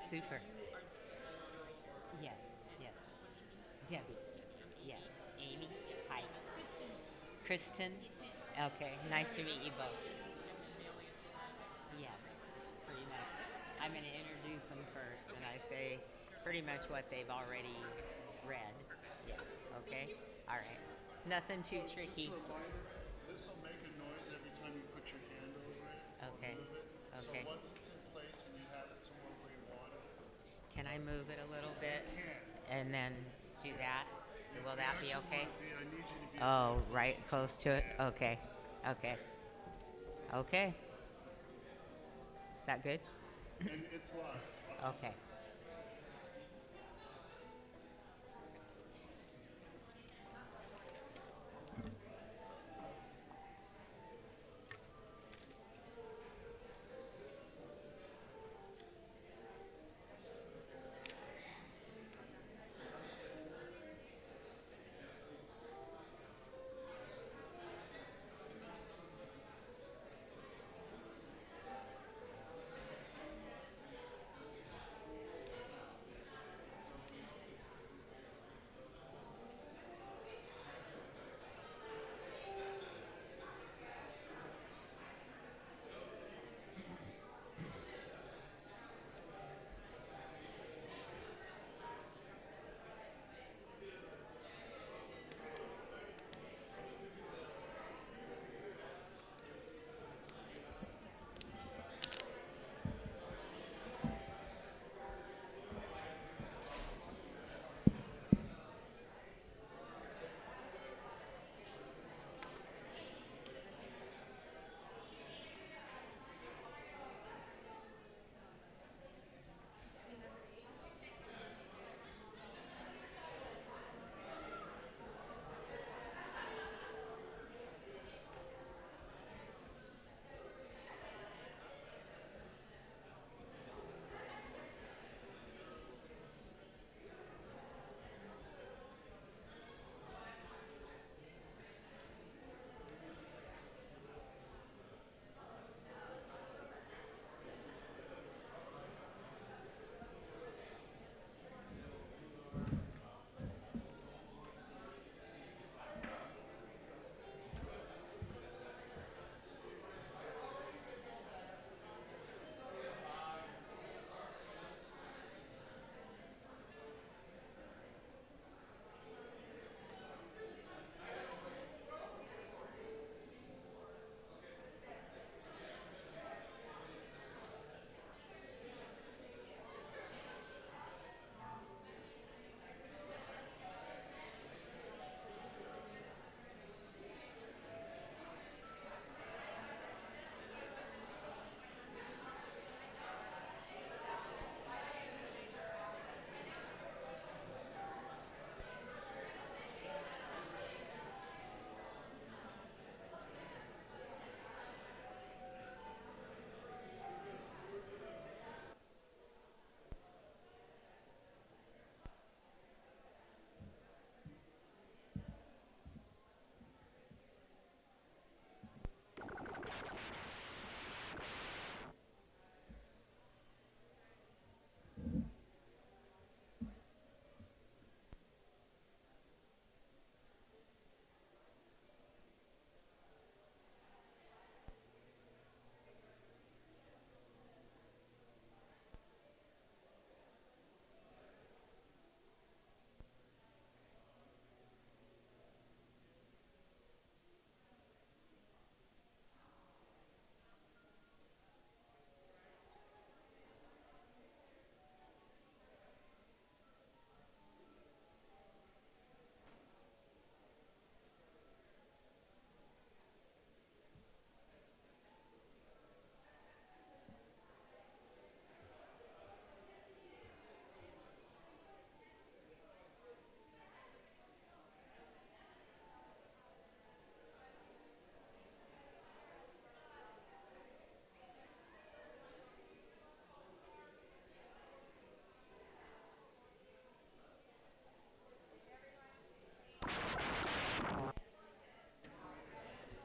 Super. Yes, yes. Debbie. Yeah. Amy. Hi. Kristen. Okay. Nice to meet you both. Yes, pretty much. I'm going to introduce them first, and I say pretty much what they've already read. Yeah. Okay. All right. Nothing too tricky. Just a reminder, this will make a noise every time you put your hand over it or Okay. move it. Okay. So once it's in place and you have it somewhere where you want it, Can I move it a little bit you can. and then do that? Will You that be actually okay? want to be, I need you to be Oh, really right close close to it? Okay. Okay. Okay. Is that good? and it's live. Okay.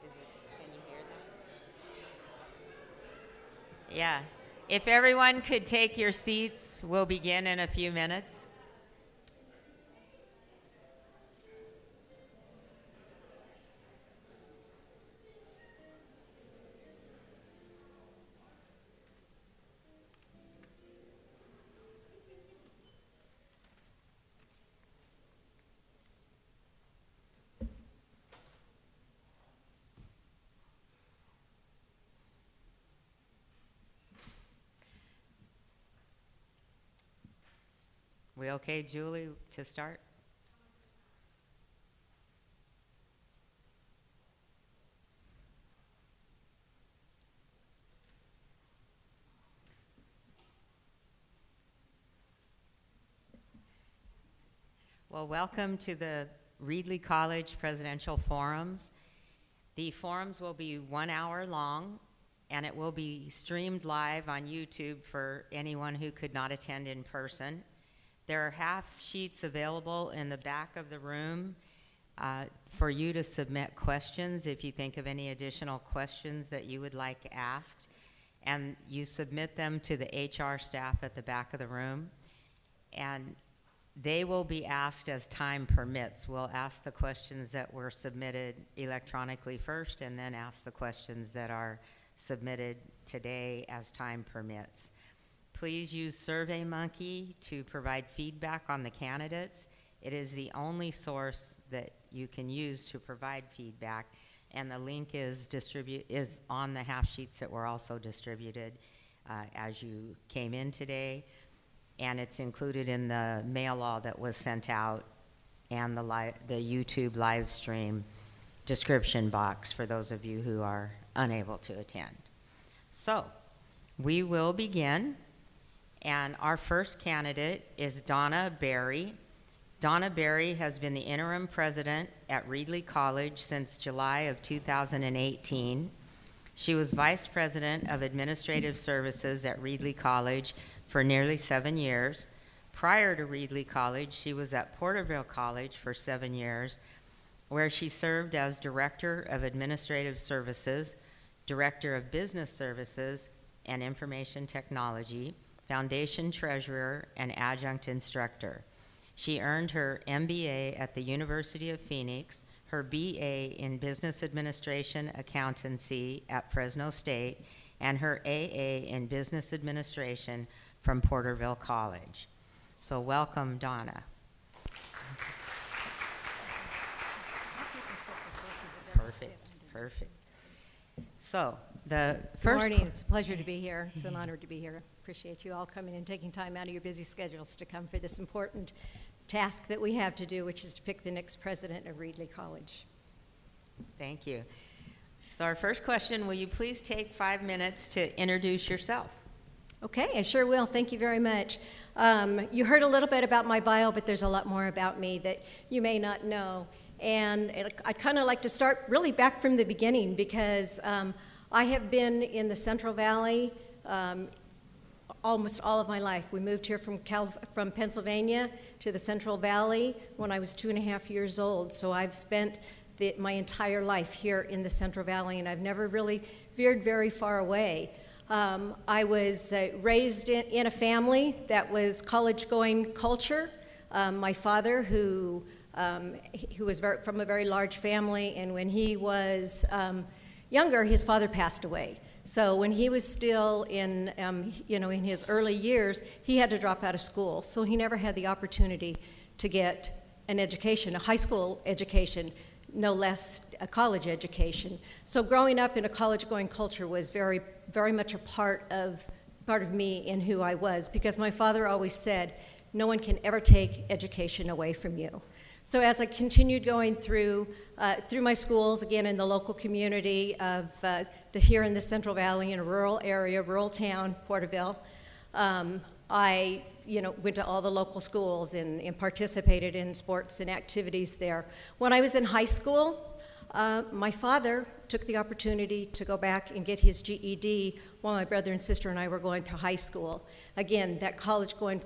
Is it? Can you hear that? Yeah. If everyone could take your seats, we'll begin in a few minutes. We okay, Julie, to start? Well, welcome to the Reedley College Presidential Forums. The forums will be 1 hour long, and it will be streamed live on YouTube for anyone who could not attend in person. There are half sheets available in the back of the room for you to submit questions if you think of any additional questions that you would like asked. And you submit them to the HR staff at the back of the room. And they will be asked as time permits. We'll ask the questions that were submitted electronically first, and then ask the questions that are submitted today as time permits. Please use SurveyMonkey to provide feedback on the candidates. It is the only source that you can use to provide feedback, and the link is on the half sheets that were also distributed as you came in today, and it's included in the mail law that was sent out and the YouTube live stream description box for those of you who are unable to attend. So we will begin. And our first candidate is Donna Berry. Donna Berry has been the interim president at Reedley College since July of 2018. She was vice president of administrative services at Reedley College for nearly 7 years. Prior to Reedley College, she was at Porterville College for 7 years, where she served as director of administrative services, director of business services and information technology, foundation treasurer, and adjunct instructor. She earned her MBA at the University of Phoenix, her BA in business administration-accountancy at Fresno State, and her AA in business administration from Porterville College. So welcome, Donna. Perfect, perfect. So the first— Good morning. It's a pleasure to be here. It's an honor to be here. Appreciate you all coming and taking time out of your busy schedules to come for this important task that we have to do, which is to pick the next president of Reedley College. Thank you. So our first question, will you please take 5 minutes to introduce yourself? Okay, I sure will. Thank you very much. You heard a little bit about my bio, but there's a lot more about me that you may not know. And I'd kind of like to start really back from the beginning, because I have been in the Central Valley almost all of my life. We moved here from Pennsylvania to the Central Valley when I was 2.5 years old. So I've spent my entire life here in the Central Valley, and I've never really veered very far away. I was raised in a family that was college-going culture. My father, who was from a very large family, and when he was younger, his father passed away. So when he was still in his early years, he had to drop out of school. So he never had the opportunity to get an education, a high school education, no less a college education. So growing up in a college-going culture was very, very much a part of me and who I was, because my father always said, no one can ever take education away from you. So as I continued going through my schools, again in the local community of here in the Central Valley, in a rural area, rural town, Porterville, I went to all the local schools and participated in sports and activities there. When I was in high school, my father took the opportunity to go back and get his GED while my brother and sister and I were going through high school. Again, that college-going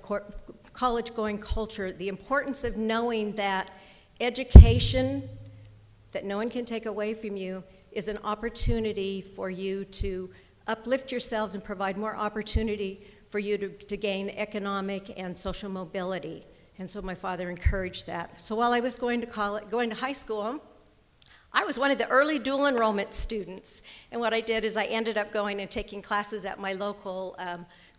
culture, the importance of knowing that education that no one can take away from you is an opportunity for you to uplift yourselves and provide more opportunity for you to gain economic and social mobility. And so my father encouraged that. So while I was going to high school, I was one of the early dual enrollment students. And what I did is I ended up going and taking classes at my local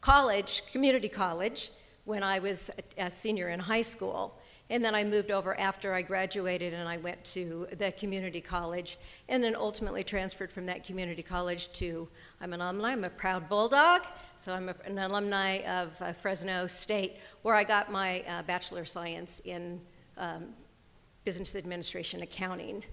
college, community college, when I was a senior in high school. And then I moved over after I graduated and I went to the community college and then ultimately transferred from that community college to, I'm an alumni, I'm a proud Bulldog, so I'm an alumni of Fresno State, where I got my Bachelor of Science in Business Administration Accounting.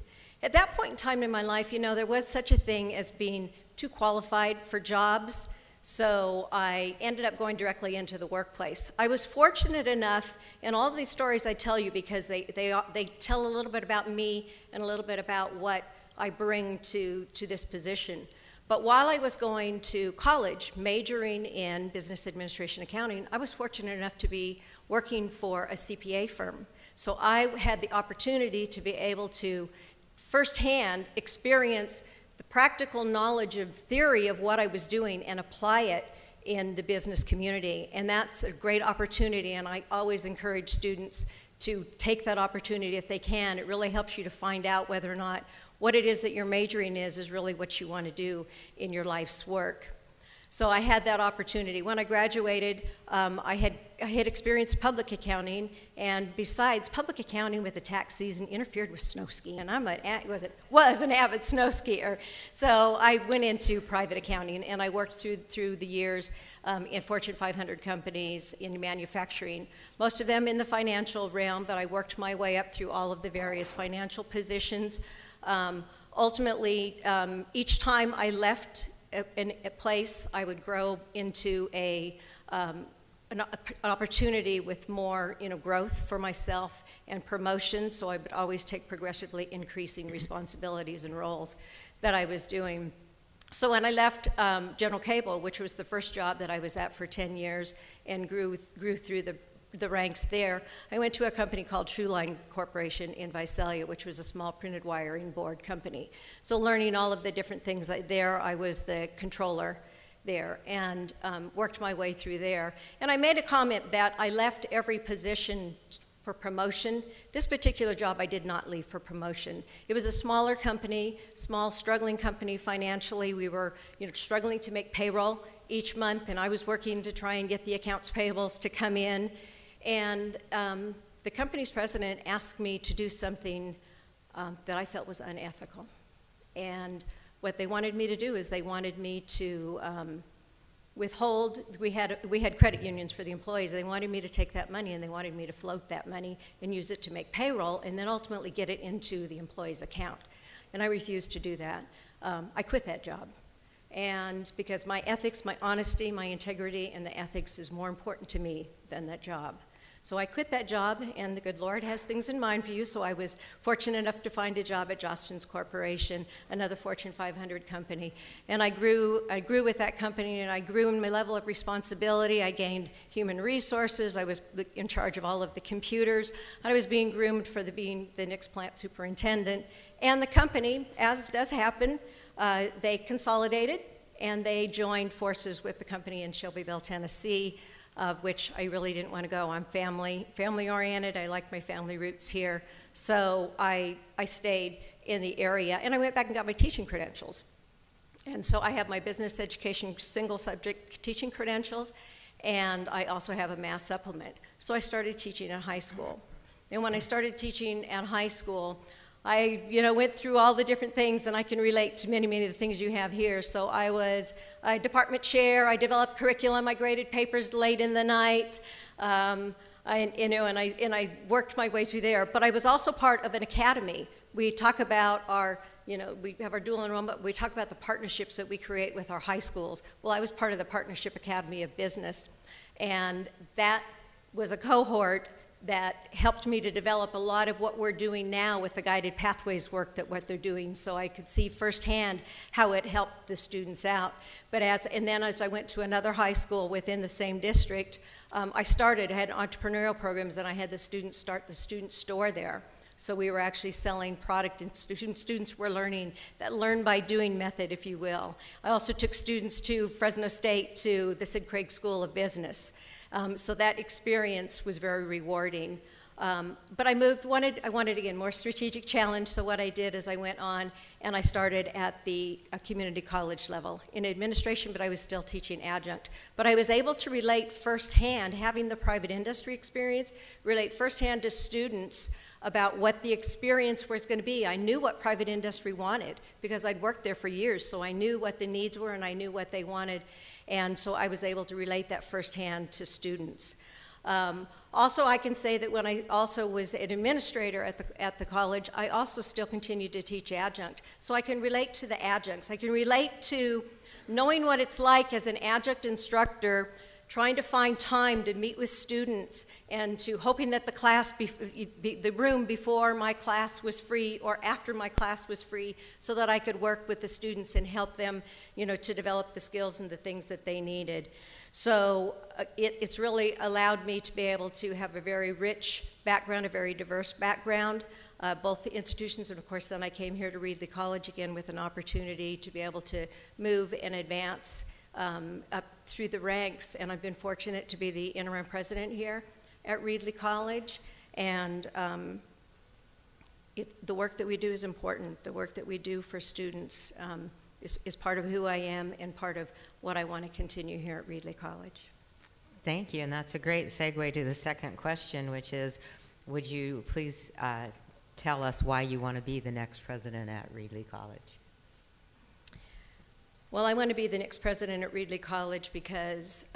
At that point in time in my life, you know, there was such a thing as being too qualified for jobs. So I ended up going directly into the workplace. I was fortunate enough, and all of these stories I tell you because they tell a little bit about me and a little bit about what I bring to this position. But while I was going to college, majoring in business administration accounting, I was fortunate enough to be working for a CPA firm. So I had the opportunity to be able to firsthand experience the practical knowledge of theory of what I was doing and apply it in the business community. And that's a great opportunity, and I always encourage students to take that opportunity if they can. It really helps you to find out whether or not what it is that you're majoring is really what you want to do in your life's work. So I had that opportunity. When I graduated, I had experienced public accounting, and besides, public accounting with the tax season interfered with snow skiing, and I was an avid snow skier. So I went into private accounting, and I worked through the years in Fortune 500 companies in manufacturing, most of them in the financial realm, but I worked my way up through all of the various financial positions. Ultimately, each time I left a place, I would grow into an opportunity with more, growth for myself and promotion. So I would always take progressively increasing responsibilities and roles that I was doing. So when I left General Cable, which was the first job that I was at for 10 years, and grew through the ranks there, I went to a company called Trueline Corporation in Visalia, which was a small printed wiring board company. So learning all of the different things there, I was the controller there and worked my way through there. And I made a comment that I left every position for promotion. This particular job I did not leave for promotion. It was a smaller company, small struggling company financially. We were struggling to make payroll each month, and I was working to try and get the accounts payables to come in. And the company's president asked me to do something that I felt was unethical. And what they wanted me to do is they wanted me to withhold, we had credit unions for the employees. They wanted me to take that money and they wanted me to float that money and use it to make payroll and then ultimately get it into the employee's account. And I refused to do that. I quit that job. And because my ethics, my honesty, my integrity, and the ethics is more important to me than that job. So I quit that job, and the good Lord has things in mind for you, so I was fortunate enough to find a job at Jostens Corporation, another Fortune 500 company. And I grew with that company, and I grew in my level of responsibility. I gained human resources. I was in charge of all of the computers. I was being groomed for being the next plant superintendent. And the company, as does happen, they consolidated, and they joined forces with the company in Shelbyville, Tennessee, of which I really didn't want to go. I'm family-oriented. I like my family roots here. So I stayed in the area, and I went back and got my teaching credentials. And so I have my business education single-subject teaching credentials, and I also have a math supplement. So I started teaching at high school. And when I started teaching at high school, I went through all the different things, and I can relate to many, many of the things you have here. So I was a department chair. I developed curriculum. I graded papers late in the night, and I worked my way through there. But I was also part of an academy. We talk about we have our dual enrollment. We talk about the partnerships that we create with our high schools. Well, I was part of the Partnership Academy of Business, and that was a cohort that helped me to develop a lot of what we're doing now with the guided pathways work, what they're doing, so I could see firsthand how it helped the students out. And then as I went to another high school within the same district, I had entrepreneurial programs, and I had the students start the student store there. So we were actually selling product, and students were learning that learn by doing method, if you will. I also took students to Fresno State to the Sid Craig School of Business. So that experience was very rewarding. But I wanted again, more strategic challenge, so what I did is I went on and I started at the community college level in administration, but I was still teaching adjunct. But I was able to relate firsthand, having the private industry experience, relate firsthand to students about what the experience was going to be. I knew what private industry wanted because I'd worked there for years, so I knew what the needs were and I knew what they wanted, and so I was able to relate that firsthand to students. Also, I can say that when I also was an administrator at the college, I also still continued to teach adjunct. So I can relate to the adjuncts. I can relate to knowing what it's like as an adjunct instructor, trying to find time to meet with students and to hoping that the room before my class was free or after my class was free so that I could work with the students and help them, to develop the skills and the things that they needed. So it's really allowed me to be able to have a very rich background, a very diverse background, both the institutions, and of course then I came here to Reedley College again with an opportunity to be able to move and advance up through the ranks, and I've been fortunate to be the interim president here at Reedley College, and the work that we do is important. The work that we do for students is part of who I am and part of what I want to continue here at Reedley College. Thank you, and that's a great segue to the second question, which is, would you please tell us why you want to be the next president at Reedley College? Well, I want to be the next president at Reedley College because,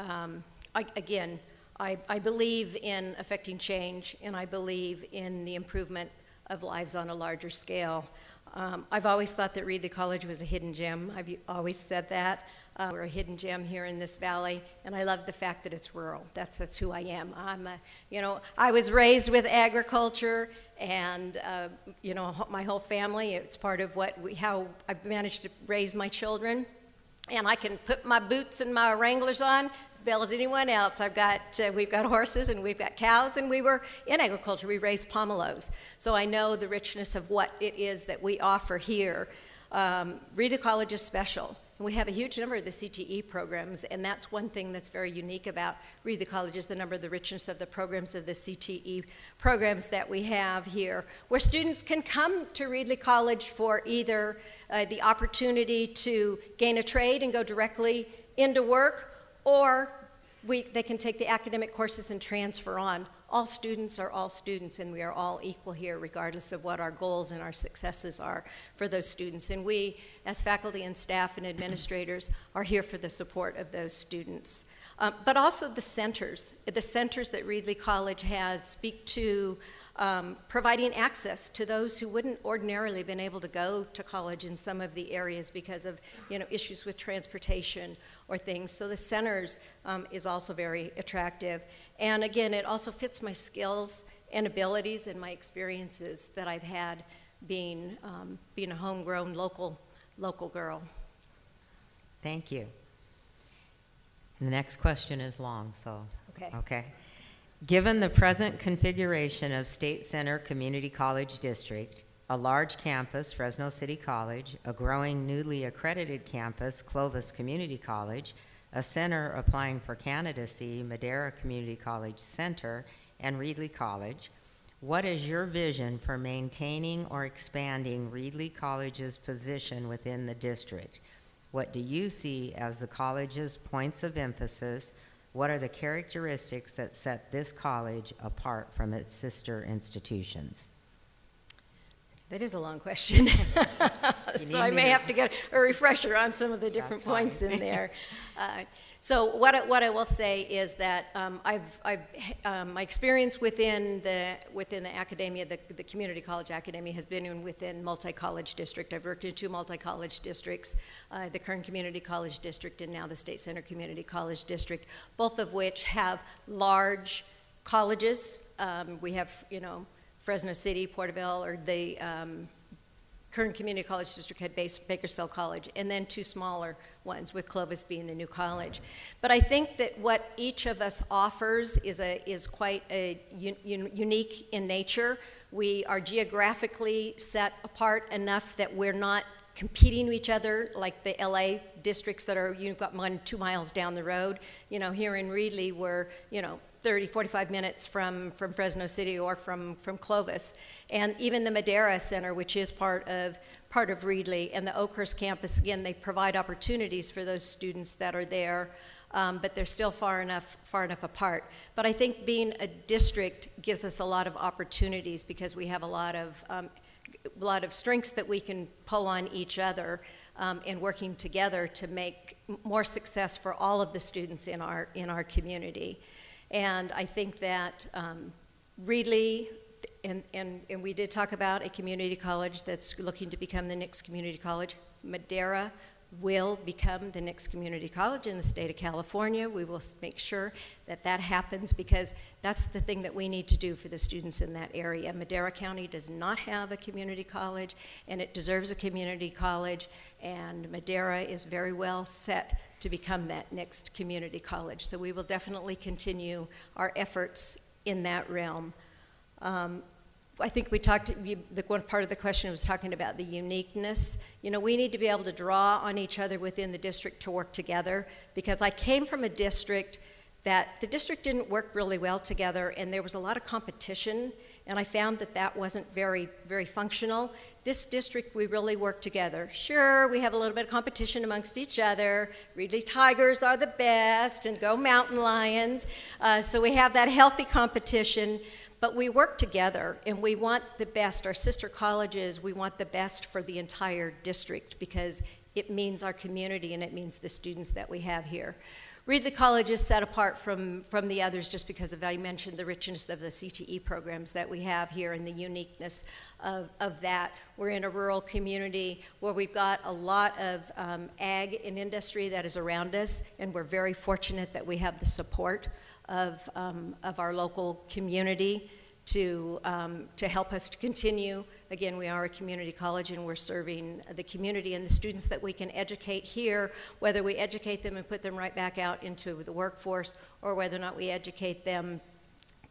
I believe in affecting change, and I believe in the improvement of lives on a larger scale. I've always thought that Reedley College was a hidden gem. I've always said that. We're a hidden gem here in this valley, and I love the fact that it's rural. That's who I am. I was raised with agriculture, and my whole family. It's part of how I've managed to raise my children, and I can put my boots and my Wranglers on as well as anyone else. We've got horses and we've got cows, and we were in agriculture. We raised pomelos, so I know the richness of what it is that we offer here. Reedley College is special. We have a huge number of the CTE programs, and that's one thing that's very unique about Reedley College is the richness of the programs of the CTE programs that we have here, where students can come to Reedley College for either the opportunity to gain a trade and go directly into work, or they can take the academic courses and transfer on. All students are all students, and we are all equal here regardless of what our goals and our successes are for those students. And we, as faculty and staff and administrators, are here for the support of those students. But also the centers that Reedley College has speak to providing access to those who wouldn't ordinarily have been able to go to college in some of the areas because of issues with transportation or things. So the centers is also very attractive. And again, it also fits my skills and abilities and my experiences that I've had being a homegrown local girl. Thank you. And the next question is long, so. Okay. Given the present configuration of State Center Community College District, a large campus, Fresno City College, a growing newly accredited campus, Clovis Community College, a center applying for candidacy, Madera Community College Center, and Reedley College, what is your vision for maintaining or expanding Reedley College's position within the district? What do you see as the college's points of emphasis? What are the characteristics that set this college apart from its sister institutions? That is a long question. So I may have to get a refresher on some of the different points in there. So what I will say is that my experience within the academia, the community college academia, has been within multi-college district. I've worked in 2 multi-college districts, the Kern Community College District and now the State Center Community College District, both of which have large colleges. We have, Fresno City, Porterville, or the Kern Community College District had Bakersfield College, and then 2 smaller ones, with Clovis being the new college. But I think that what each of us offers is quite unique in nature. We are geographically set apart enough that we're not competing with each other like the LA districts that are, you've got 1-2 miles down the road. You know, here in Reedley, we're, 30, 45 minutes from Fresno City or from Clovis. And even the Madera Center, which is part of Reedley, and the Oakhurst campus, again, they provide opportunities for those students that are there, but they're still far enough apart. But I think being a district gives us a lot of opportunities because we have a lot of strengths that we can pull on each other and working together to make more success for all of the students in our community. And I think that Reedley, and we did talk about a community college that's looking to become the next community college. Madera will become the next community college in the state of California. We will make sure that that happens because that's the thing that we need to do for the students in that area. Madera County does not have a community college, and it deserves a community college, and Madera is very well set to become that next community college. So we will definitely continue our efforts in that realm. I think we talked, the one part of the question was talking about the uniqueness. You know, we need to be able to draw on each other within the district to work together, because I came from a district that the district didn't work really well together, and there was a lot of competition, and I found that that wasn't very, very functional. This district, we really work together. Sure, we have a little bit of competition amongst each other. Reedley Tigers are the best, and go Mountain Lions. So we have that healthy competition. But we work together, and we want the best. Our sister colleges, we want the best for the entire district because it means our community and it means the students that we have here. Reedley College is set apart from the others just because of, I mentioned, the richness of the CTE programs that we have here and the uniqueness of that. We're in a rural community where we've got a lot of ag and industry that is around us, and we're very fortunate that we have the support of our local community to help us to continue. Again, we are a community college, and we're serving the community and the students that we can educate here, whether we educate them and put them right back out into the workforce, or whether or not we educate them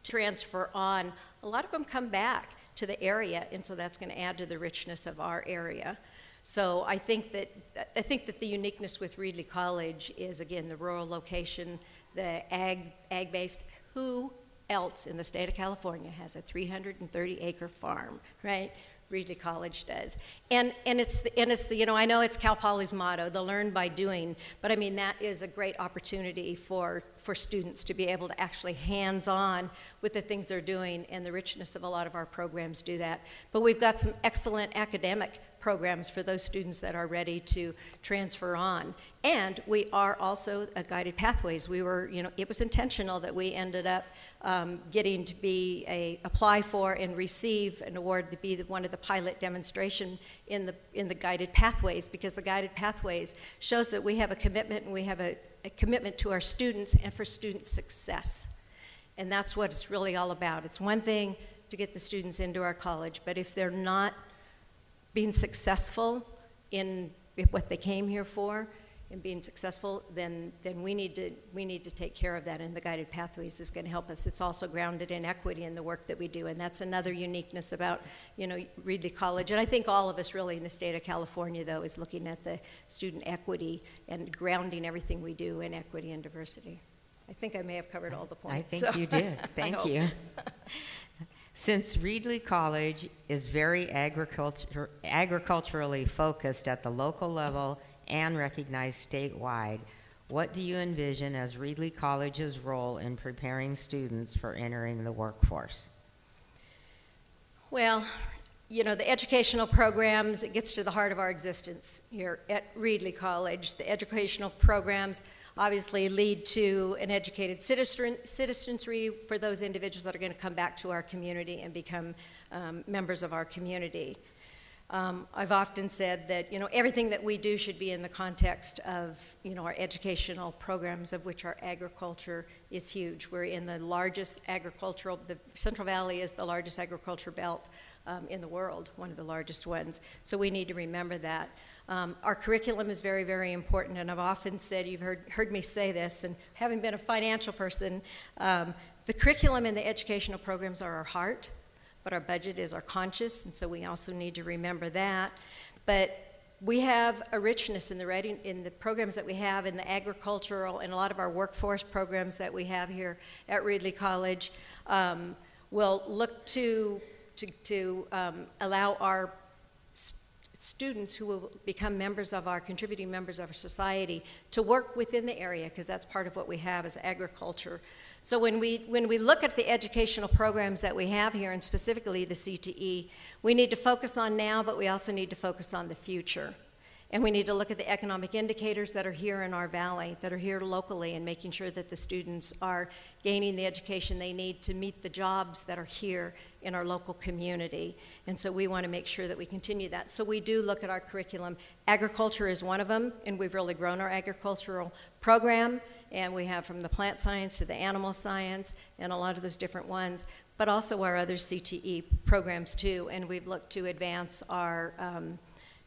to transfer on. A lot of them come back to the area, and so that's going to add to the richness of our area. So I think that the uniqueness with Reedley College is, again, the rural location, the ag-based. Who else in the state of California has a 330-acre farm, right? Reedley College does. And it's the, I know it's Cal Poly's motto, the learn by doing, but I mean, that is a great opportunity for students to be able to actually hands-on with the things they're doing, and the richness of a lot of our programs do that. But we've got some excellent academic programs for those students that are ready to transfer on. And we are also guided pathways. We were, it was intentional that we ended up getting to apply for and receive an award to be one of the pilot demonstration in the guided pathways, because the guided pathways shows that we have a commitment, and we have a commitment to our students and for student success. And that's what it's really all about. It's one thing to get the students into our college, but if they're not being successful in what they came here for, and being successful, then we need to take care of that, and the guided pathways is going to help us. It's also grounded in equity in the work that we do, and that's another uniqueness about Reedley College. And I think all of us really in the state of California, though, is looking at the student equity and grounding everything we do in equity and diversity. I think I may have covered all the points. I think you did. Thank you. Since Reedley College is very agriculturally focused at the local level and recognized statewide, what do you envision as Reedley College's role in preparing students for entering the workforce? Well, the educational programs, it gets to the heart of our existence here at Reedley College. The educational programs obviously lead to an educated citizenry for those individuals that are going to come back to our community and become members of our community. I've often said that everything that we do should be in the context of our educational programs, of which our agriculture is huge. We're in the largest the Central Valley is the largest agriculture belt in the world, one of the largest ones. So we need to remember that. Our curriculum is very, very important, and I've often said, you've heard me say this, and having been a financial person, the curriculum and the educational programs are our heart, but our budget is our conscience, and so we also need to remember that. But we have a richness in the programs that we have in the agricultural and a lot of our workforce programs that we have here at Reedley College. We'll look to allow our students who will become contributing members of our society to work within the area, because that's part of what we have as agriculture. So when we look at the educational programs that we have here, and specifically the CTE, we need to focus on now, but we also need to focus on the future. And we need to look at the economic indicators that are here in our valley, that are here locally, and making sure that the students are gaining the education they need to meet the jobs that are here in our local community. And so we want to make sure that we continue that. So we do look at our curriculum. Agriculture is one of them, and we've really grown our agricultural program. And we have from the plant science to the animal science and a lot of those different ones, but also our other CTE programs too. And we've looked to advance our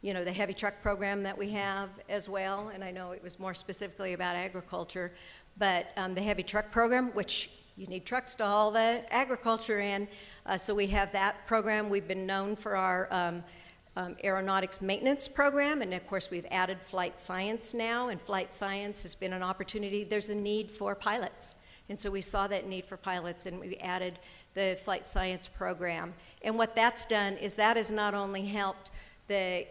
the heavy truck program that we have as well, and I know it was more specifically about agriculture, but the heavy truck program, which you need trucks to haul the agriculture in, so we have that program. We've been known for our aeronautics maintenance program, and of course we've added flight science now, and flight science has been an opportunity. There's a need for pilots, and so we saw that need for pilots, and we added the flight science program. And what that's done is that has not only helped the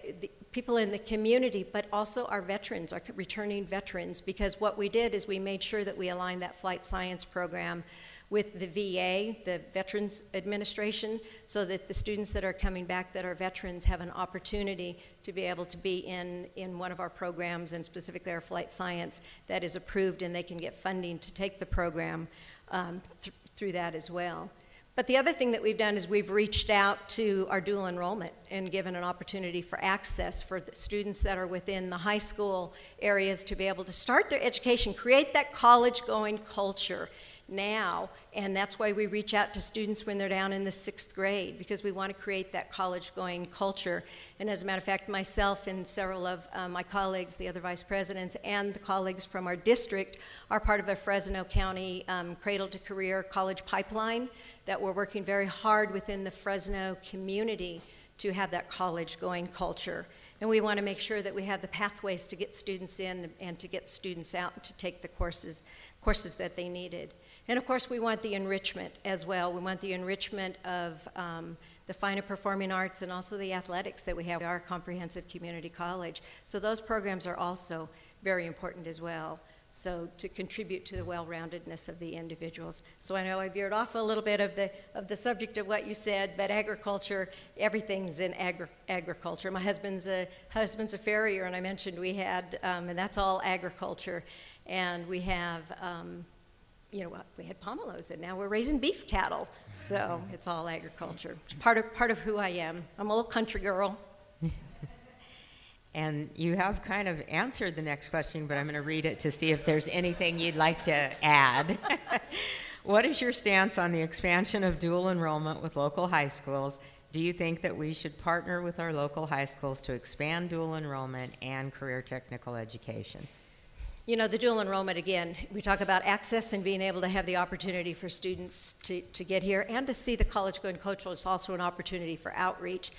people in the community, but also our veterans, our returning veterans, because what we did is we made sure that we aligned that flight science program with the VA, the Veterans Administration, so that the students that are coming back that are veterans have an opportunity to be able to be in one of our programs, and specifically our flight science, that is approved, and they can get funding to take the program through that as well. But the other thing that we've done is we've reached out to our dual enrollment and given an opportunity for access for the students that are within the high school areas to be able to start their education, create that college-going culture now, and that's why we reach out to students when they're down in the 6th grade, because we want to create that college-going culture. And as a matter of fact, myself and several of my colleagues, the other vice presidents, and the colleagues from our district are part of a Fresno County Cradle-to-Career College pipeline that we're working very hard within the Fresno community to have that college-going culture. And we want to make sure that we have the pathways to get students in and to get students out to take the courses that they needed. And of course, we want the enrichment as well. We want the enrichment of the fine and performing arts and also the athletics that we have at our comprehensive community college. So those programs are also very important as well, so to contribute to the well-roundedness of the individuals. So I know I veered off a little bit of the subject of what you said, but agriculture, everything's in agriculture. My husband's a farrier, and I mentioned we had, and that's all agriculture. And we have, we had pomelos, and now we're raising beef cattle. So it's all agriculture. It's part of who I am. I'm a little country girl. And you have kind of answered the next question, but I'm going to read it to see if there's anything you'd like to add. What is your stance on the expansion of dual enrollment with local high schools? Do you think that we should partner with our local high schools to expand dual enrollment and career technical education? You know, the dual enrollment, again, we talk about access and being able to have the opportunity for students to get here and to see the college-going culture. It's also an opportunity for outreach.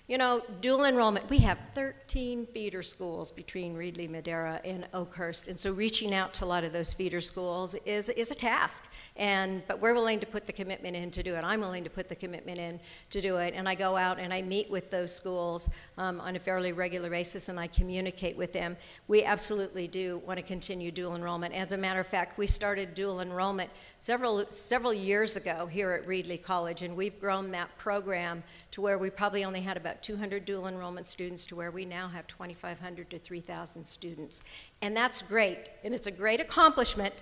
You know, dual enrollment, we have 13 feeder schools between Reedley, Madera, and Oakhurst, and so reaching out to a lot of those feeder schools is a task. But we're willing to put the commitment in to do it. I'm willing to put the commitment in to do it, and I go out and I meet with those schools on a fairly regular basis, and I communicate with them. We absolutely do want to continue dual enrollment. As a matter of fact, we started dual enrollment several years ago here at Reedley College, and we've grown that program to where we probably only had about 200 dual enrollment students to where we now have 2,500 to 3,000 students. And that's great, and it's a great accomplishment,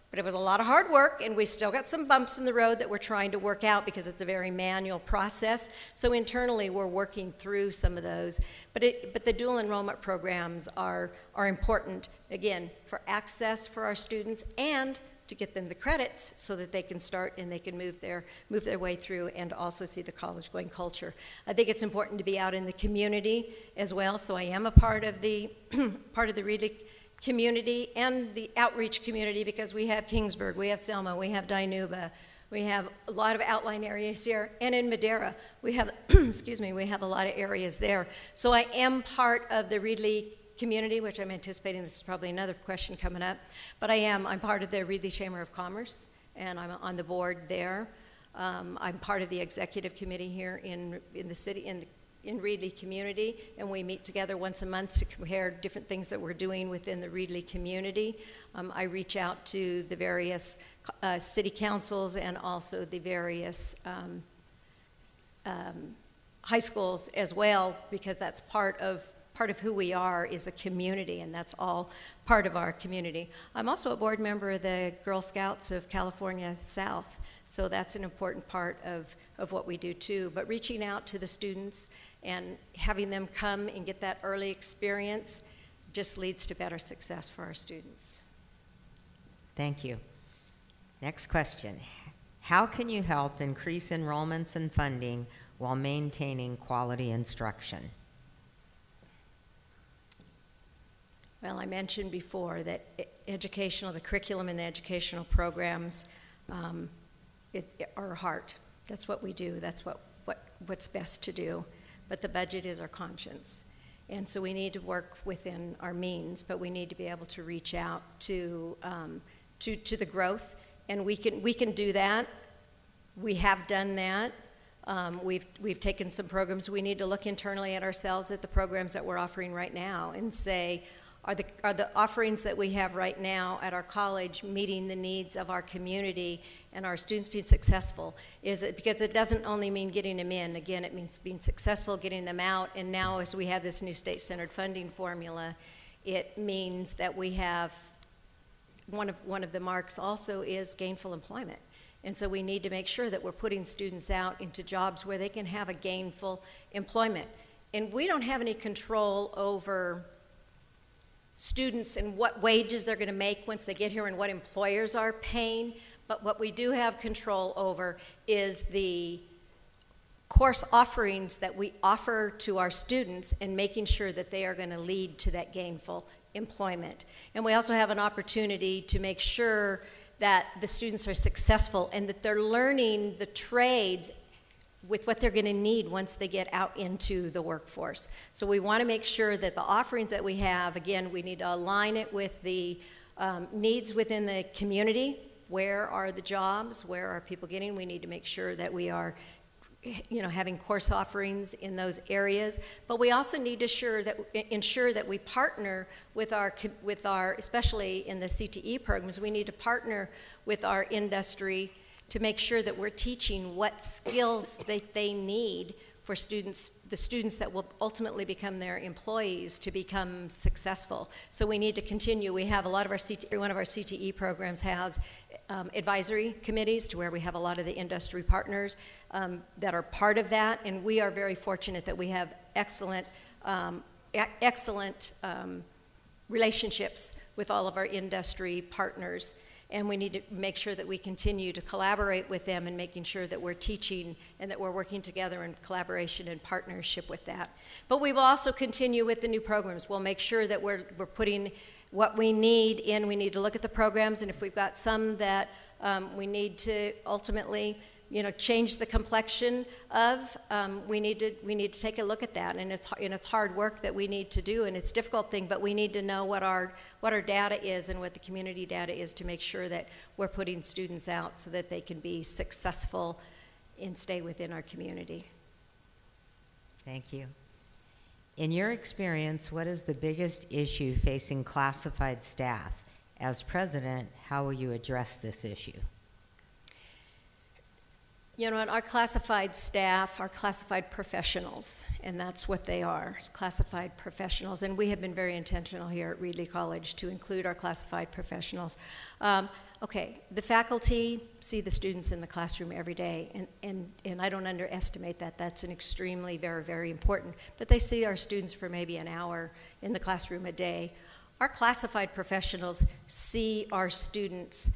but it was a lot of hard work, and we still got some bumps in the road that we're trying to work out because it's a very manual process. So internally, we're working through some of those. But the dual enrollment programs are important, again, for access for our students and to get them the credits so that they can start and they can move their way through and also see the college-going culture. I think it's important to be out in the community as well, so I am a part of the Reedley community and the outreach community, because we have Kingsburg, we have Selma, we have Dinuba, we have a lot of outlying areas here, and in Madera, we have, excuse me, we have a lot of areas there. So I am part of the Reedley community, which I'm anticipating this is probably another question coming up, but I'm part of the Reedley Chamber of Commerce, and I'm on the board there. I'm part of the executive committee here in the city, in Reedley community, and we meet together once a month to compare different things that we're doing within the Reedley community. I reach out to the various city councils and also the various high schools as well, because that's part of who we are, is a community, and that's all part of our community. I'm also a board member of the Girl Scouts of California South, so that's an important part of what we do too. But reaching out to the students and having them come and get that early experience just leads to better success for our students. Thank you. Next question. How can you help increase enrollments and funding while maintaining quality instruction? Well, I mentioned before that the curriculum and the educational programs are our heart. That's what we do. That's what's best to do. But the budget is our conscience. And so we need to work within our means, but we need to be able to reach out to the growth. And we can do that. We have done that. We've taken some programs. We need to look internally at ourselves at the programs that we're offering right now and say, are the offerings that we have right now at our college meeting the needs of our community and our students being successful? Is it because it doesn't only mean getting them in. Again, it means being successful, getting them out, and now as we have this new state-centered funding formula, it means that we have one of the marks also is gainful employment. And so we need to make sure that we're putting students out into jobs where they can have a gainful employment. And we don't have any control over students and what wages they're going to make once they get here and what employers are paying, but what we do have control over is the course offerings that we offer to our students and making sure that they are going to lead to that gainful employment. And we also have an opportunity to make sure that the students are successful and that they're learning the trades with what they're going to need once they get out into the workforce. So we want to make sure that the offerings that we have, again, we need to align it with the needs within the community. Where are the jobs? Where are people getting? We need to make sure that we are having course offerings in those areas. But we also need to ensure that we partner with our, especially in the CTE programs, we need to partner with our industry to make sure that we're teaching what skills they need for the students that will ultimately become their employees to become successful. So we need to continue. We have a lot of one of our CTE programs has advisory committees to where we have a lot of the industry partners that are part of that, and we are very fortunate that we have excellent relationships with all of our industry partners. And we need to make sure that we continue to collaborate with them and making sure that we're teaching and that we're working together in collaboration and partnership with that. But we will also continue with the new programs. We'll make sure that we're putting what we need in. We need to look at the programs, and if we've got some that we need to ultimately change the complexion of, we need to take a look at that, and it's hard work that we need to do, and it's a difficult thing, but we need to know what our data is and what the community data is to make sure that we're putting students out so that they can be successful and stay within our community. Thank you. In your experience, what is the biggest issue facing classified staff? As president, how will you address this issue? Our classified staff are classified professionals, and that's what they are, classified professionals. And we have been very intentional here at Reedley College to include our classified professionals. Okay, the faculty see the students in the classroom every day, and I don't underestimate that. That's an extremely, very, very important. But they see our students for maybe an hour in the classroom a day. Our classified professionals see our students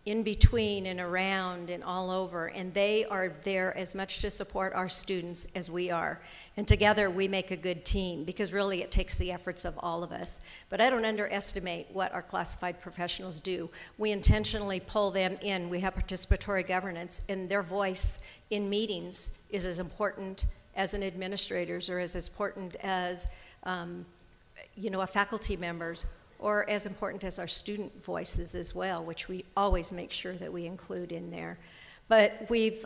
in between and around and all over, and they are there as much to support our students as we are. And together we make a good team, because really it takes the efforts of all of us. But I don't underestimate what our classified professionals do. We intentionally pull them in. We have participatory governance, and their voice in meetings is as important as an administrator's, or as important as a faculty member's, or as important as our student voices as well, which we always make sure that we include in there. But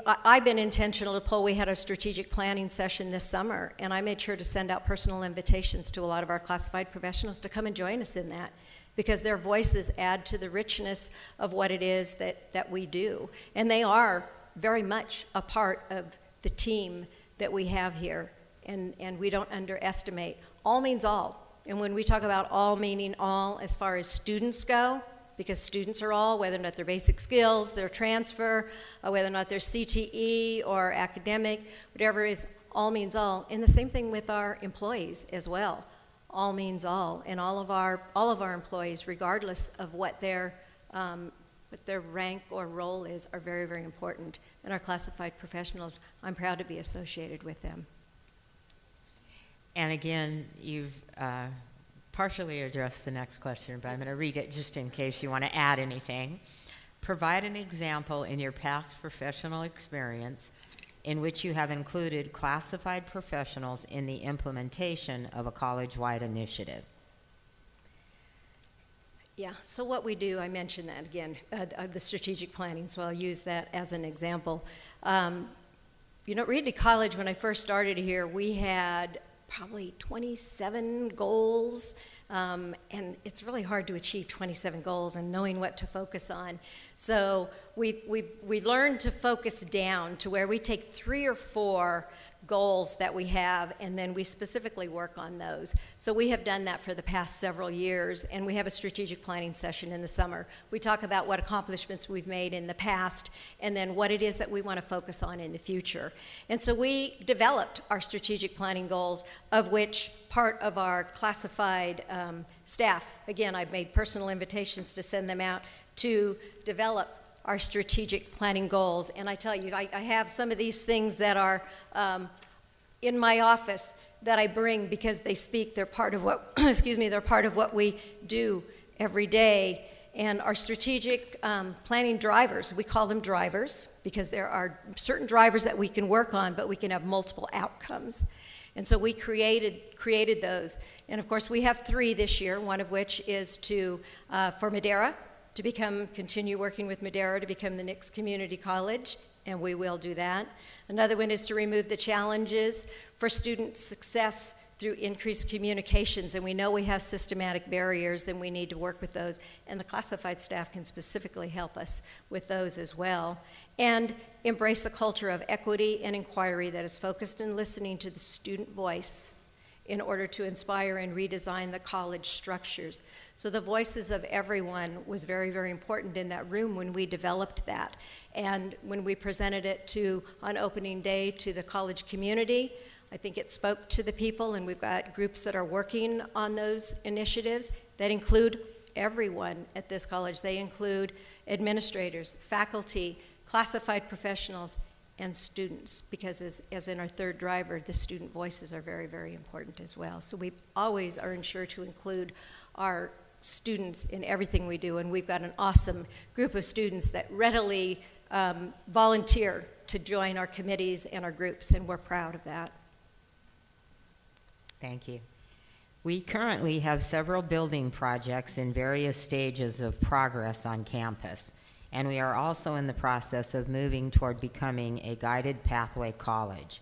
I've been intentional to pull. We had a strategic planning session this summer, and I made sure to send out personal invitations to a lot of our classified professionals to come and join us in that, because their voices add to the richness of what it is that we do. And they are very much a part of the team that we have here, and we don't underestimate. All means all. And when we talk about all meaning all as far as students go, because students are all, whether or not they're basic skills, their transfer, whether or not they're CTE or academic, whatever it is, all means all. And the same thing with our employees as well. All means all. And all of our employees, regardless of what their rank or role is, are very, very important. And our classified professionals, I'm proud to be associated with them. And again, you've partially addressed the next question, but I'm going to read it just in case you want to add anything. Provide an example in your past professional experience in which you have included classified professionals in the implementation of a college-wide initiative. Yeah, so what we do, I mentioned that again, the strategic planning, so I'll use that as an example. At Reedley College, when I first started here, we had probably 27 goals, and it's really hard to achieve 27 goals and knowing what to focus on. So we learned to focus down to where we take 3 or 4 goals that we have, and then we specifically work on those. So we have done that for the past several years, and we have a strategic planning session in the summer. We talk about what accomplishments we've made in the past, and then what it is that we want to focus on in the future. And so we developed our strategic planning goals, of which part of our classified staff, again, I've made personal invitations to send them out to develop our strategic planning goals. And I tell you, I have some of these things that are in my office that I bring because they speak. They're part of what, they're part of what we do every day. And our strategic planning drivers, we call them drivers because there are certain drivers that we can work on, but we can have multiple outcomes. And so we created those. And of course, we have 3 this year, one of which is for Madera, to continue working with Madera to become the next community college, and we will do that. Another one is to remove the challenges for student success through increased communications, and we know we have systematic barriers, and we need to work with those, and the classified staff can specifically help us with those as well. And embrace a culture of equity and inquiry that is focused on listening to the student voice in order to inspire and redesign the college structures. So the voices of everyone was very, very important in that room when we developed that. And when we presented it on opening day to the college community, I think it spoke to the people, and we've got groups that are working on those initiatives that include everyone at this college. They include administrators, faculty, classified professionals, and students, because as in our third driver, the student voices are very, very important as well. So we always are ensured to include our students in everything we do, and we've got an awesome group of students that readily volunteer to join our committees and our groups, and we're proud of that. Thank you. We currently have several building projects in various stages of progress on campus, and we are also in the process of moving toward becoming a guided pathway college.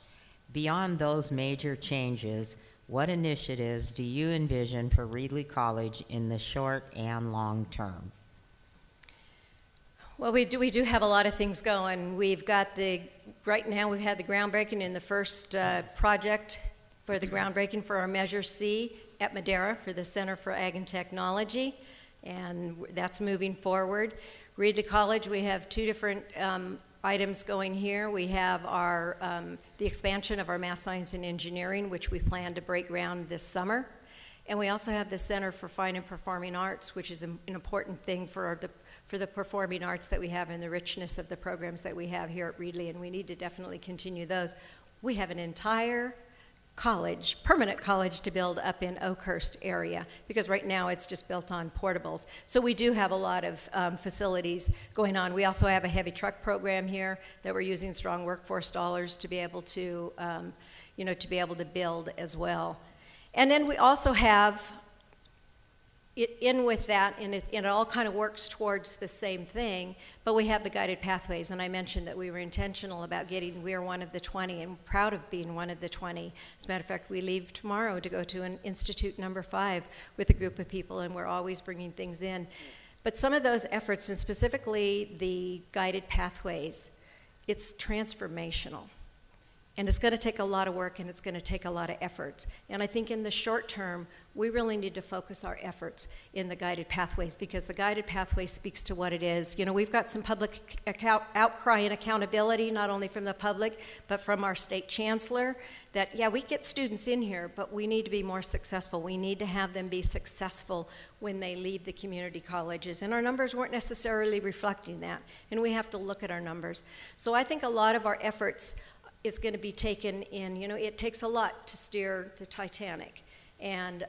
Beyond those major changes, what initiatives do you envision for Reedley College in the short and long term? Well, we do have a lot of things going. Right now we've had the groundbreaking in the first project for the groundbreaking for our Measure C at Madera for the Center for Ag and Technology, and that's moving forward. Reedley College, we have 2 different items going here. We have the expansion of our Math, Science, and Engineering, which we plan to break ground this summer. And we also have the Center for Fine and Performing Arts, which is an important thing for for the performing arts that we have and the richness of the programs that we have here at Reedley, and we need to definitely continue those. We have an entire college, permanent college to build up in Oakhurst area, because right now it's just built on portables. So we do have a lot of facilities going on. We also have a heavy truck program here that we're using strong workforce dollars to be able to, to be able to build as well. And then we also have in with that, and it all kind of works towards the same thing, but we have the guided pathways, and I mentioned that we were intentional about we are one of the 20, and we're proud of being one of the 20. As a matter of fact, we leave tomorrow to go to an Institute number 5 with a group of people, and we're always bringing things in. But some of those efforts, and specifically the guided pathways, it's transformational. And it's going to take a lot of work, and it's going to take a lot of effort. And I think in the short term, we really need to focus our efforts in the guided pathways, because the guided pathway speaks to what it is. You know, we've got some public outcry and accountability, not only from the public, but from our state chancellor, that, yeah, we get students in here, but we need to be more successful. We need to have them be successful when they leave the community colleges. And our numbers weren't necessarily reflecting that, and we have to look at our numbers. So I think a lot of our efforts is going to be taken in, it takes a lot to steer the Titanic and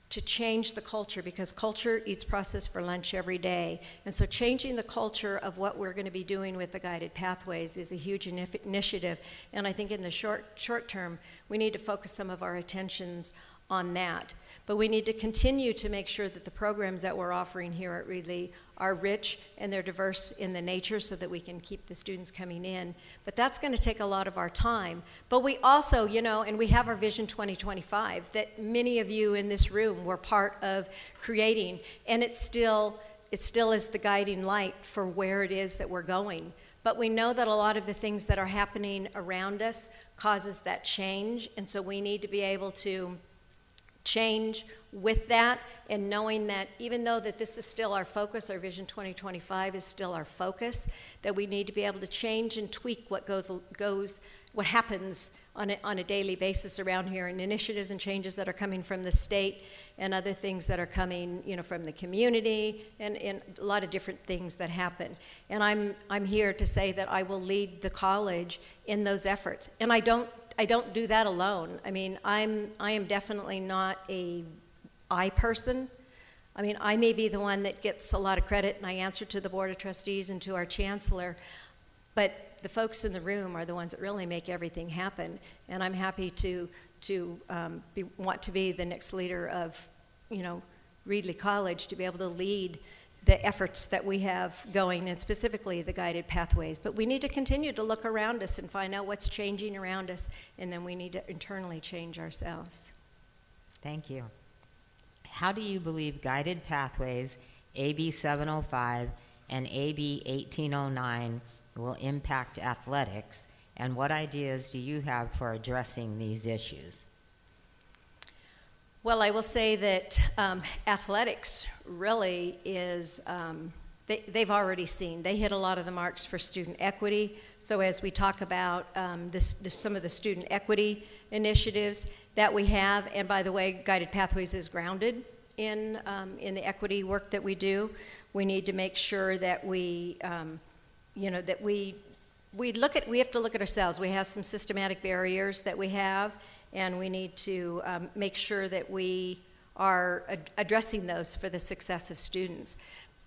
to change the culture, because culture eats process for lunch every day. And so changing the culture of what we're going to be doing with the guided pathways is a huge initiative. And I think in the short term, we need to focus some of our attentions on that. But we need to continue to make sure that the programs that we're offering here at Reedley are rich and they're diverse in the nature, so that we can keep the students coming in. But that's going to take a lot of our time. But we also, and we have our Vision 2025 that many of you in this room were part of creating, and it still is the guiding light for where it is that we're going. But we know that a lot of the things that are happening around us causes that change, and so we need to be able to change with that, and knowing that even though that this is still our focus, our Vision 2025 is still our focus, that we need to be able to change and tweak what what happens on a daily basis around here, and initiatives and changes that are coming from the state and other things that are coming, from the community, and a lot of different things that happen. And I'm here to say that I will lead the college in those efforts, and I don't do that alone. I mean, I am definitely not a I person. I mean, I may be the one that gets a lot of credit, and I answer to the Board of Trustees and to our chancellor, but the folks in the room are the ones that really make everything happen. And I'm happy to want to be the next leader of, Reedley College, to be able to lead the efforts that we have going, and specifically the guided pathways. But we need to continue to look around us and find out what's changing around us, and then we need to internally change ourselves. Thank you. How do you believe guided pathways, AB 705 and AB 1809, will impact athletics, and what ideas do you have for addressing these issues? Well, I will say that athletics really is, they've already seen, they hit a lot of the marks for student equity. So as we talk about some of the student equity initiatives that we have, and by the way, Guided Pathways is grounded in the equity work that we do. We need to make sure that we, that we have to look at ourselves. We have some systematic barriers that we have, and we need to make sure that we are addressing those for the success of students.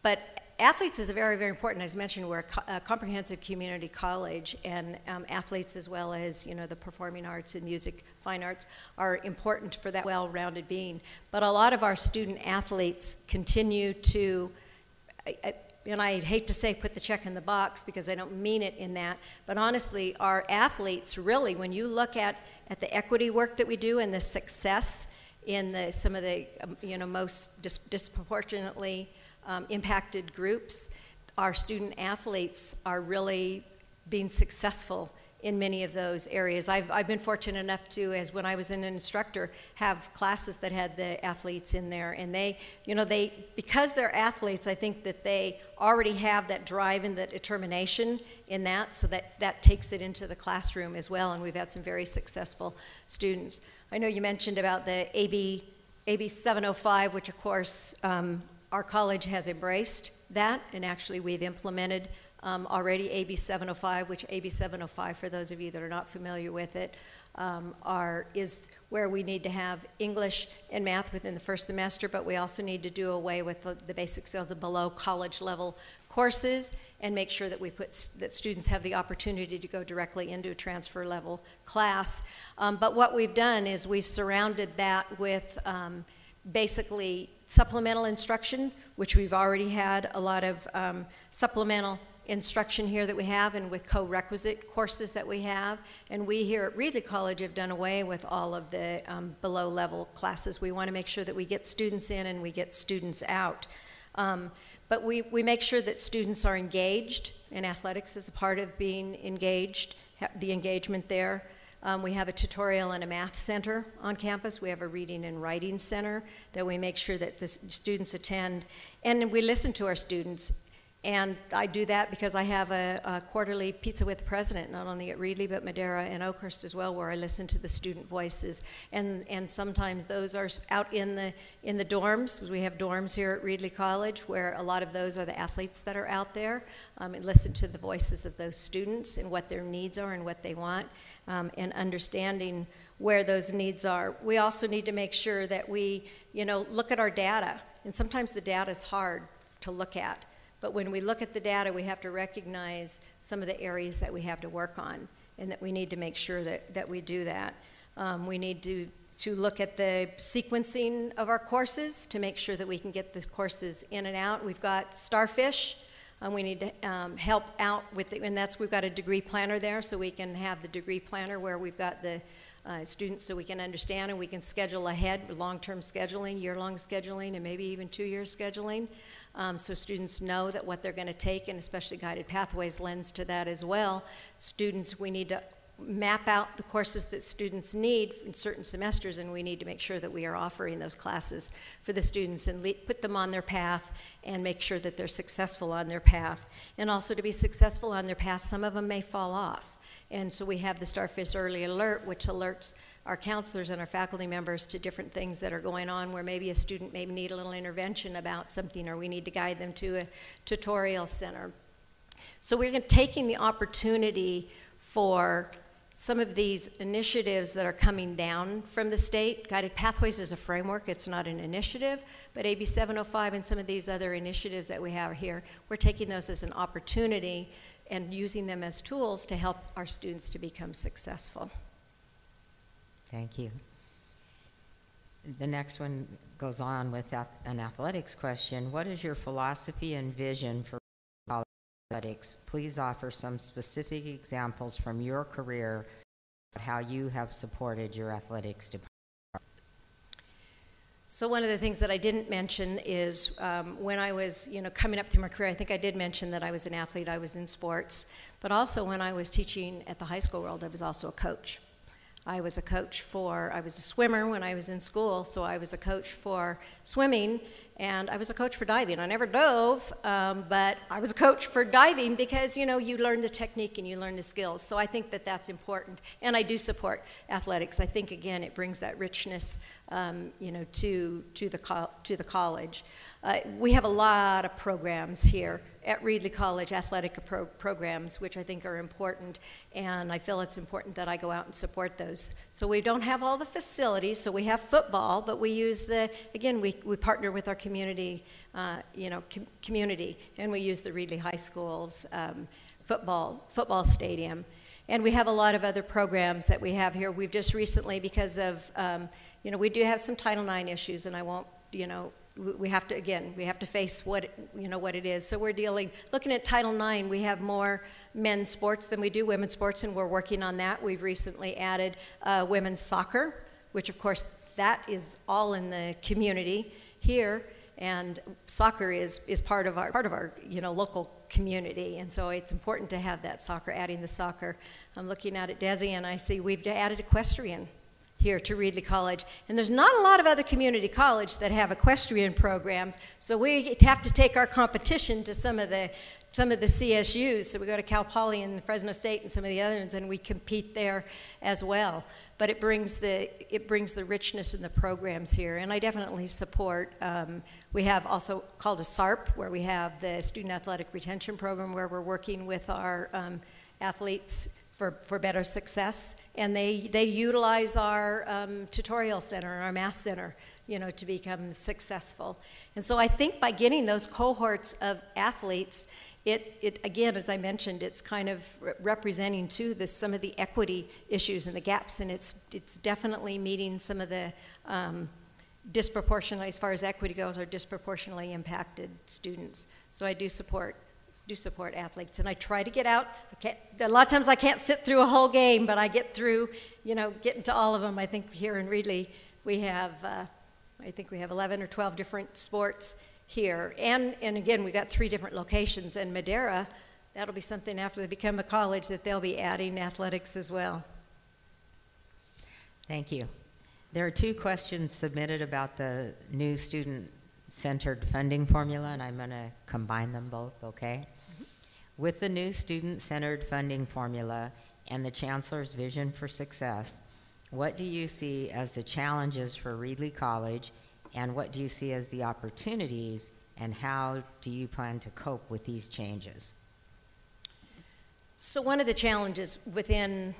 But athletes is very, very important. As mentioned, we're a comprehensive community college, and athletes, as well as the performing arts and music, fine arts, are important for that well-rounded being. But a lot of our student athletes continue to, and I hate to say put the check in the box, because I don't mean it in that, but honestly, our athletes really, when you look at the equity work that we do and the success in some of the most disproportionately impacted groups, our student athletes are really being successful in many of those areas. I've been fortunate enough to, as when I was an instructor, have classes that had the athletes in there, and they, because they're athletes, I think that they already have that drive and that determination in that, so that takes it into the classroom as well, and we've had some very successful students. I know you mentioned about the AB 705, which of course Our college has embraced that, and actually we've implemented already AB 705, which AB 705, for those of you that are not familiar with it, is where we need to have English and math within the first semester, but we also need to do away with the basic skills of below college level courses and make sure that that students have the opportunity to go directly into a transfer level class. But what we've done is we've surrounded that with basically supplemental instruction, which we've already had a lot of supplemental instruction here that we have, and with co-requisite courses that we have. And we here at Reedley College have done away with all of the below level classes. We want to make sure that we get students in and we get students out. But we make sure that students are engaged, and athletics is a part of being engaged, the engagement there. We have a tutorial and a math center on campus. We have a reading and writing center that we make sure that the students attend. And we listen to our students. And I do that because I have a quarterly Pizza with the President, not only at Reedley, but Madera and Oakhurst as well, where I listen to the student voices. And sometimes those are out in the dorms, because we have dorms here at Reedley College, where a lot of those are the athletes that are out there, and listen to the voices of those students and what their needs are and what they want, and understanding where those needs are. We also need to make sure that we, look at our data. And sometimes the data is hard to look at. But when we look at the data, we have to recognize some of the areas that we have to work on, and that we need to make sure that we do that. We need to look at the sequencing of our courses to make sure that we can get the courses in and out. We've got Starfish. We need to help out with and we've got a degree planner there, so we can have the degree planner where we've got the students, so we can understand and we can schedule ahead, long-term scheduling, year-long scheduling, and maybe even 2-year scheduling. So students know that what they're going to take, and especially Guided Pathways lends to that as well. Students, we need to map out the courses that students need in certain semesters, and we need to make sure that we are offering those classes for the students and put them on their path and make sure that they're successful on their path. And also, to be successful on their path, some of them may fall off. And so we have the Starfish Early Alert, which alerts our counselors and our faculty members to different things that are going on, where maybe a student may need a little intervention about something, or we need to guide them to a tutorial center. So we're taking the opportunity for some of these initiatives that are coming down from the state. Guided Pathways is a framework, it's not an initiative, but AB 705 and some of these other initiatives that we have here, we're taking those as an opportunity and using them as tools to help our students to become successful. Thank you. The next one goes on with an athletics question. What is your philosophy and vision for college athletics? Please offer some specific examples from your career about how you have supported your athletics department. So one of the things that I didn't mention is when I was, coming up through my career, I think I did mention that I was an athlete, I was in sports, but also when I was teaching at the high school world, I was also a coach. I was a swimmer when I was in school, so I was a coach for swimming, and I was a coach for diving. I never dove, but I was a coach for diving because, you learn the technique and you learn the skills. So I think that that's important, and I do support athletics. I think, again, it brings that richness, to the college. We have a lot of programs here at Reedley College, athletic programs, which I think are important, and I feel it's important that I go out and support those. So we don't have all the facilities, so we have football, but we use we partner with our community, community, and we use the Reedley High School's football stadium. And we have a lot of other programs that we have here. We've just recently, because of, we do have some Title IX issues, and I won't, we have to face what it is. So we're looking at Title IX. We have more men's sports than we do women's sports, and we're working on that. We've recently added women's soccer, which of course that is all in the community here, and soccer is part of our local community, and so it's important to have that soccer. Adding the soccer, I'm looking out at Desi, and I see we've added equestrian here to Reedley College. And there's not a lot of other community colleges that have equestrian programs, so we have to take our competition to some of the CSUs. So we go to Cal Poly and Fresno State and some of the other ones, and we compete there as well. But it brings the richness in the programs here, and I definitely support. We have also called a SARP, where we have the Student Athletic Retention Program, where we're working with our athletes for better success, and they utilize our tutorial center, our math center, you know, to become successful. And so I think by getting those cohorts of athletes, it again, as I mentioned, it's kind of representing too some of the equity issues and the gaps, and it's definitely meeting some of the disproportionately, as far as equity goes, are disproportionately impacted students. So I do support athletes, and I try to get out. A lot of times I can't sit through a whole game, but I get through, you know, getting to all of them. I think here in Reedley we have, I think we have 11 or 12 different sports here, and again, we got 3 different locations. And Madera, that'll be something after they become a college that they'll be adding athletics as well. Thank you. There are 2 questions submitted about the new student-centered funding formula, and I'm going to combine them both, okay? Mm-hmm. With the new student-centered funding formula and the Chancellor's vision for success, what do you see as the challenges for Reedley College, and what do you see as the opportunities, and how do you plan to cope with these changes? So one of the challenges within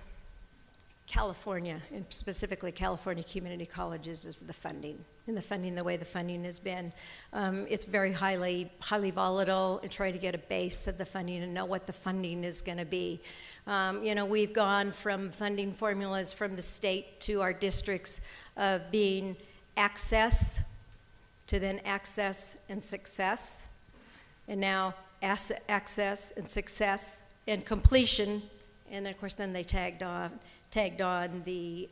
California, and specifically California community colleges, is the funding. And the way the funding has been, it's very highly volatile, and try to get a base of the funding and know what the funding is going to be. You know, we've gone from funding formulas from the state to our districts of being access to then access and success, and now access and success and completion, and of course then they tagged on the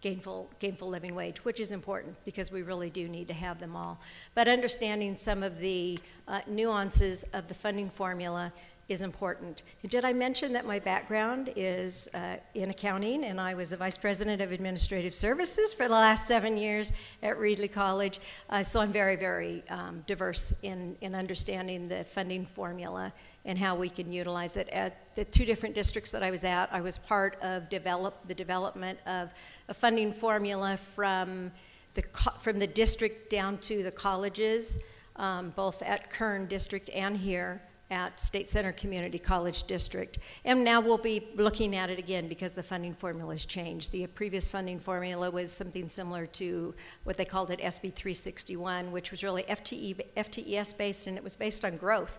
gainful living wage, which is important because we really do need to have them all. But understanding some of the nuances of the funding formula is important. Did I mention that my background is in accounting, and I was a vice president of administrative services for the last 7 years at Reedley College, so I'm very, very diverse in understanding the funding formula and how we can utilize it. At the 2 different districts that I was at, I was part of the development of a funding formula from the district down to the colleges, both at Kern District and here at State Center Community College District. And now we'll be looking at it again because the funding formula has changed. The previous funding formula was something similar to what they called it SB 361, which was really FTES based, and it was based on growth.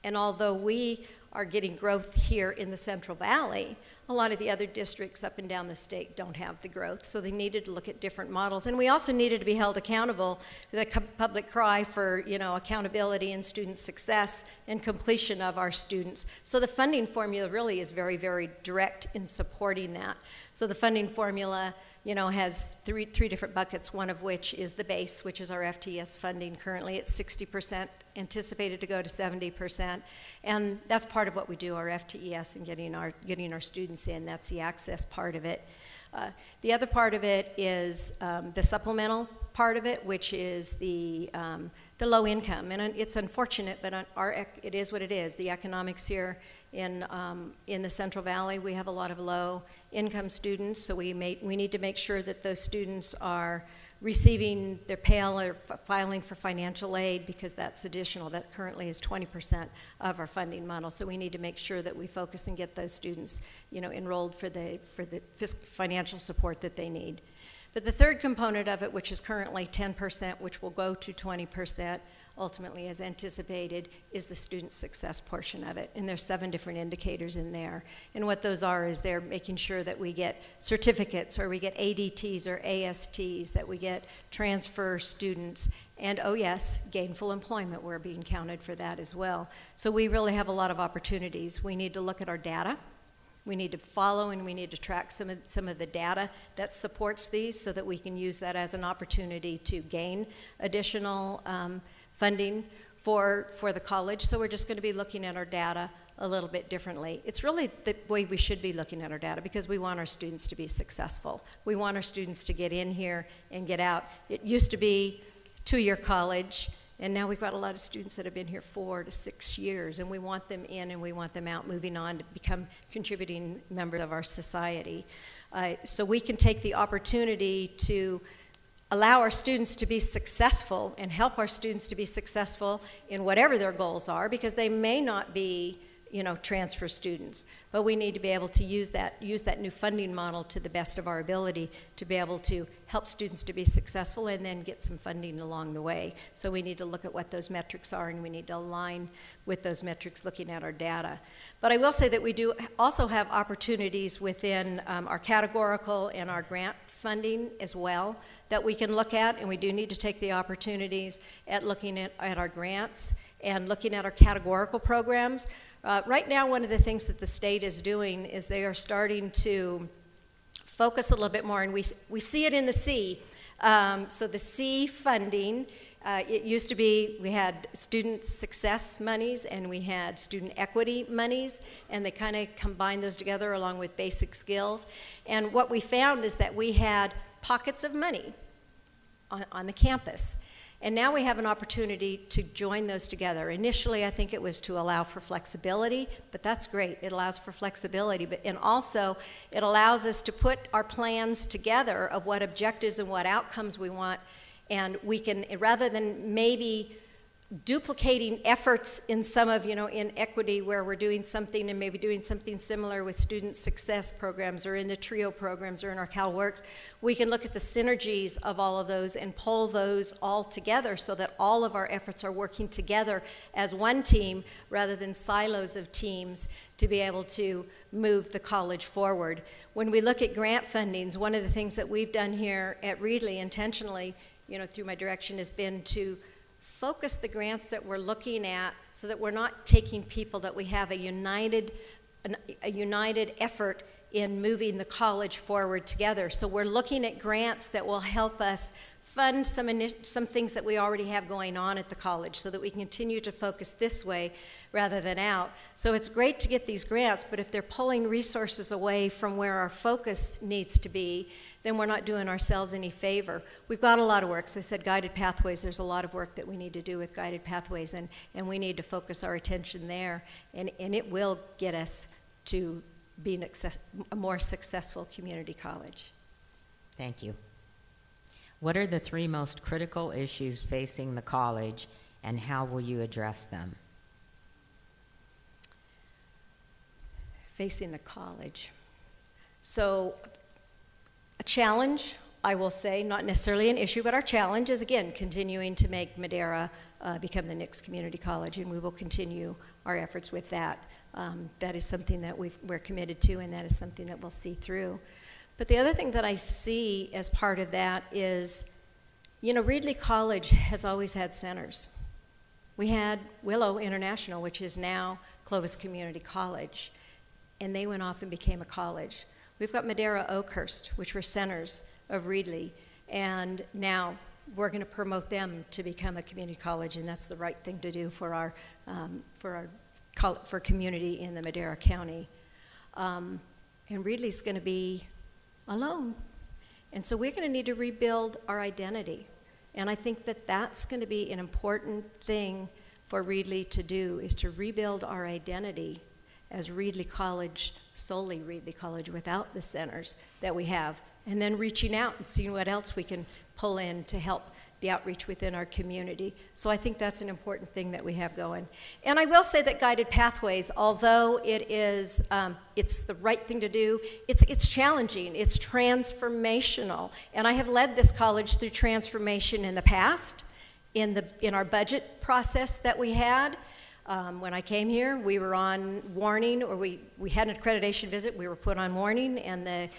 And although we are getting growth here in the Central Valley, a lot of the other districts up and down the state don't have the growth, so they needed to look at different models. And we also needed to be held accountable to the public cry for, you know, accountability and student success and completion of our students. So the funding formula really is very, very direct in supporting that. So the funding formula, you know, has three different buckets, one of which is the base, which is our FTES funding. Currently it's 60%, anticipated to go to 70%. And that's part of what we do, our FTES, and getting our students in. That's the access part of it. The other part of it is the supplemental part of it, which is the low income. And it's unfortunate, but it is what it is. The economics here in the Central Valley, we have a lot of low income students, so we need to make sure that those students are receiving their PAL or filing for financial aid, because that's additional. That currently is 20% of our funding model. So we need to make sure that we focus and get those students, you know, enrolled for the financial support that they need. But the third component of it, which is currently 10%, which will go to 20%, ultimately as anticipated, is the student success portion of it. And there's 7 different indicators in there. And what those are is they're making sure that we get certificates, or we get ADTs or ASTs, that we get transfer students, and oh yes, gainful employment, we're being counted for that as well. So we really have a lot of opportunities. We need to look at our data. We need to follow and we need to track some of the data that supports these, so that we can use that as an opportunity to gain additional funding for the college. So we're just going to be looking at our data a little bit differently. It's really the way we should be looking at our data, because we want our students to be successful. We want our students to get in here and get out. It used to be 2-year college, and now we've got a lot of students that have been here 4 to 6 years, and we want them in and we want them out, moving on to become contributing members of our society. So we can take the opportunity to allow our students to be successful and help our students to be successful in whatever their goals are, because they may not be, transfer students. But we need to be able to use that new funding model to the best of our ability to be able to help students to be successful and then get some funding along the way. So we need to look at what those metrics are, and we need to align with those metrics looking at our data. But I will say that we do also have opportunities within our categorical and our grant funding as well that we can look at, and we do need to take the opportunities at looking at our grants and looking at our categorical programs. Right now, one of the things that the state is doing is they are starting to focus a little bit more, and we see it in the C. So the C funding, it used to be we had student success monies and we had student equity monies, and they kind of combined those together along with basic skills. And what we found is that we had pockets of money on the campus. And now we have an opportunity to join those together. Initially, I think it was to allow for flexibility, but that's great. It allows for flexibility, and also it allows us to put our plans together of what objectives and what outcomes we want, and we can, rather than maybe duplicating efforts in some of, in equity where we're doing something and maybe doing something similar with student success programs or in the TRIO programs or in our CalWorks, we can look at the synergies of all of those and pull those all together so that all of our efforts are working together as one team rather than silos of teams to be able to move the college forward. When we look at grant fundings, one of the things that we've done here at Reedley intentionally, through my direction, has been to focus the grants that we're looking at so that we're not taking people, that we have a united effort in moving the college forward together. So we're looking at grants that will help us fund some things that we already have going on at the college so that we can continue to focus this way rather than out. So it's great to get these grants, but if they're pulling resources away from where our focus needs to be, then we're not doing ourselves any favor. We've got a lot of work. As I said, guided pathways, there's a lot of work that we need to do with guided pathways, and we need to focus our attention there, and it will get us to being a more successful community college. Thank you. What are the 3 most critical issues facing the college, and how will you address them? Facing the college. So a challenge, I will say, not necessarily an issue, but our challenge is, again, continuing to make Madera become the next community college, and we will continue our efforts with that. That is something that we're committed to, and that is something that we'll see through. But the other thing that I see as part of that is, Reedley College has always had centers. We had Willow International, which is now Clovis Community College, and they went off and became a college. We've got Madera Oakhurst, which were centers of Reedley, and now we're going to promote them to become a community college, and that's the right thing to do for community in the Madera County. And Reedley's going to be alone, and so we're going to need to rebuild our identity, and I think that that's going to be an important thing for Reedley to do, is to rebuild our identity as Reedley College, solely Reedley College, without the centers that we have, and then reaching out and seeing what else we can pull in to help the outreach within our community. So I think that's an important thing that we have going. And I will say that guided pathways, although it is, it's the right thing to do, it's challenging, it's transformational. And I have led this college through transformation in the past, in our budget process that we had. When I came here, we were on warning, or we had an accreditation visit, we were put on warning, and the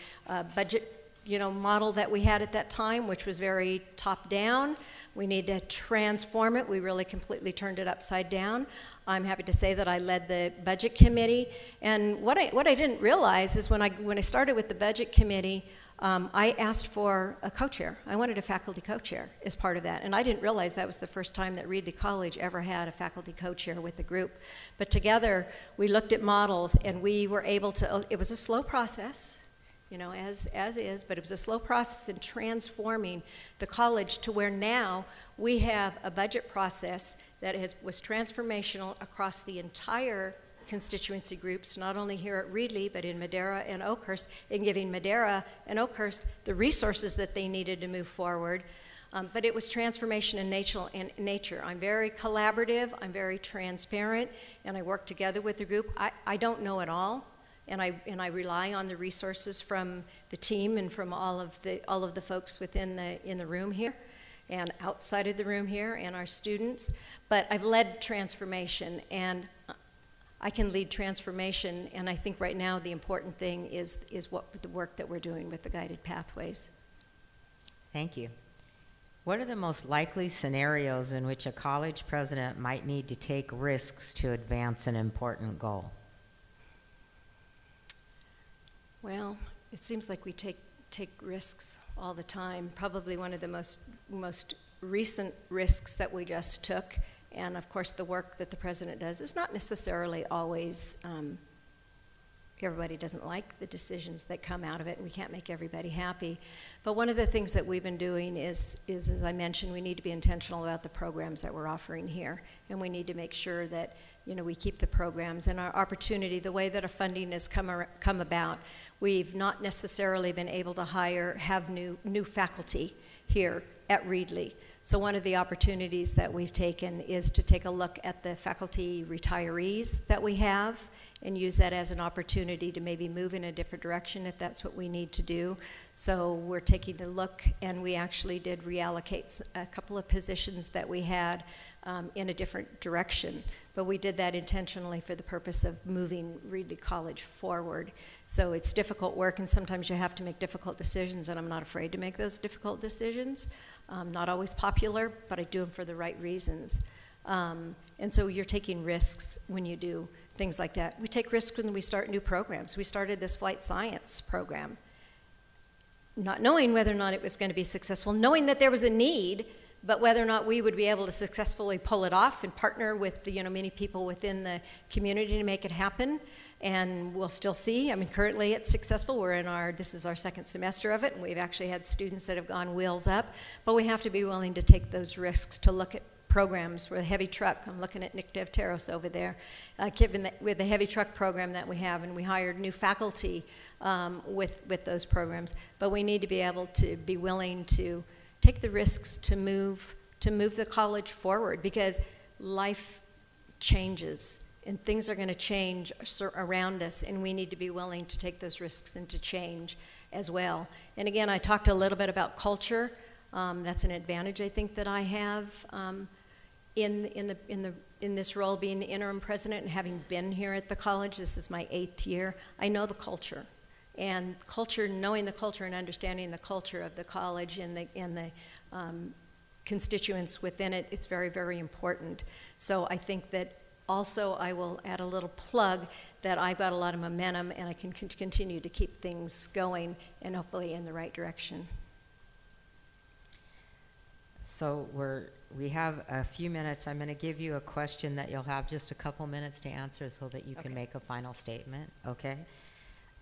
budget model that we had at that time, which was very top-down. We need to transform it. We really completely turned it upside down. I'm happy to say that I led the budget committee, and what I didn't realize is when I started with the budget committee, I asked for a co-chair. I wanted a faculty co-chair as part of that, and I didn't realize that was the first time that Reedley College ever had a faculty co-chair with the group. But together, we looked at models, and we were able to, it was a slow process, you know, as is, but it was a slow process in transforming the college to where now we have a budget process that was transformational across the entire constituency groups, not only here at Reedley, but in Madera and Oakhurst, in giving Madera and Oakhurst the resources that they needed to move forward. But it was transformation in nature. I'm very collaborative, I'm very transparent, and I work together with the group. I don't know it all, and I rely on the resources from the team and from all of the folks within the room here and outside of the room here and our students. But I've led transformation, and I can lead transformation, and I think right now the important thing is what the work that we're doing with the guided pathways. Thank you. What are the most likely scenarios in which a college president might need to take risks to advance an important goal? Well, it seems like we take risks all the time. Probably one of the most recent risks that we just took, and of course the work that the president does is not necessarily always, everybody doesn't like the decisions that come out of it, and we can't make everybody happy. But one of the things that we've been doing is, as I mentioned, we need to be intentional about the programs that we're offering here, and we need to make sure that, you know, we keep the programs and our opportunity, the way that our funding has come about. We've not necessarily been able to have new faculty here at Reedley. So one of the opportunities that we've taken is to take a look at the faculty retirees that we have and use that as an opportunity to maybe move in a different direction if that's what we need to do. So we're taking a look, and we actually did reallocate a couple of positions that we had in a different direction. But we did that intentionally for the purpose of moving Reedley College forward. So it's difficult work, and sometimes you have to make difficult decisions, and I'm not afraid to make those difficult decisions. Not always popular, but I do them for the right reasons. And so you're taking risks when you do things like that. We take risks when we start new programs. We started this flight science program, not knowing whether or not it was going to be successful, knowing that there was a need, but whether or not we would be able to successfully pull it off and partner with the, many people within the community to make it happen. And we'll still see. I mean, currently it's successful. This is our second semester of it, and we've actually had students that have gone wheels up. But we have to be willing to take those risks to look at programs with a heavy truck. I'm looking at Nick Devteros over there, with the heavy truck program that we have, and we hired new faculty with those programs. But we need to be able to be willing to take the risks to move the college forward, because life changes and things are going to change around us, and we need to be willing to take those risks and to change as well. And again, I talked a little bit about culture. That's an advantage I think that I have in this role, being the interim president and having been here at the college. This is my 8th year. I know the culture. And culture, knowing the culture and understanding the culture of the college and the constituents within it, it's very, very important. So I think that also I will add a little plug that I've got a lot of momentum, and I can continue to keep things going and hopefully in the right direction. So we have a few minutes. I'm going to give you a question that you'll have just a couple minutes to answer so that you can make a final statement, okay?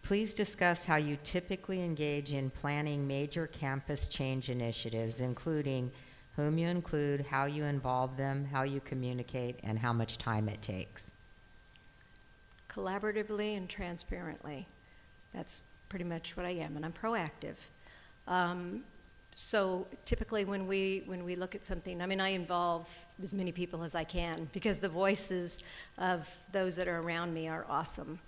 Please discuss how you typically engage in planning major campus change initiatives, including whom you include, how you involve them, how you communicate, and how much time it takes. Collaboratively and transparently. That's pretty much what I am, and I'm proactive. So typically when we look at something, I mean, I involve as many people as I can, because the voices of those that are around me are awesome.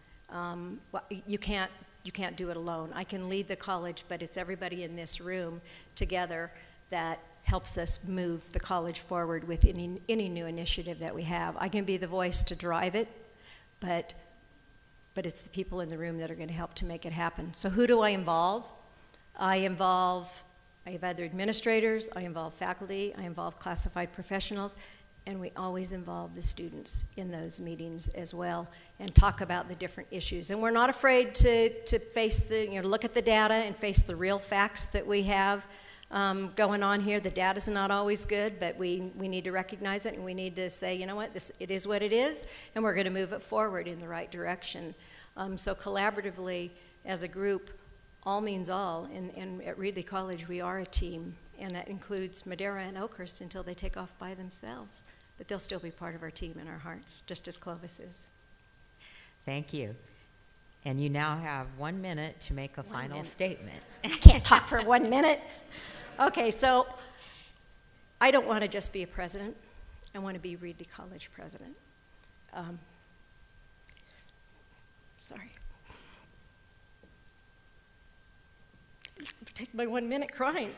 You can't do it alone. I can lead the college, but it's everybody in this room together that helps us move the college forward with any new initiative that we have. I can be the voice to drive it, but it's the people in the room that are going to help to make it happen. So who do I involve? I have either administrators, I involve faculty, I involve classified professionals, and we always involve the students in those meetings as well and talk about the different issues. And we're not afraid to face the, look at the data and face the real facts that we have going on here. The data's not always good, but we need to recognize it, and we need to say, you know what, it is what it is, and we're going to move it forward in the right direction. So collaboratively, as a group, all means all, and at Reedley College we are a team, and that includes Madera and Oakhurst until they take off by themselves. But they'll still be part of our team in our hearts, just as Clovis is. Thank you. And you now have 1 minute to make a final statement. I can't talk for 1 minute. Okay, so I don't want to just be a president. I want to be Reedley College president. Sorry. Take my 1 minute crying.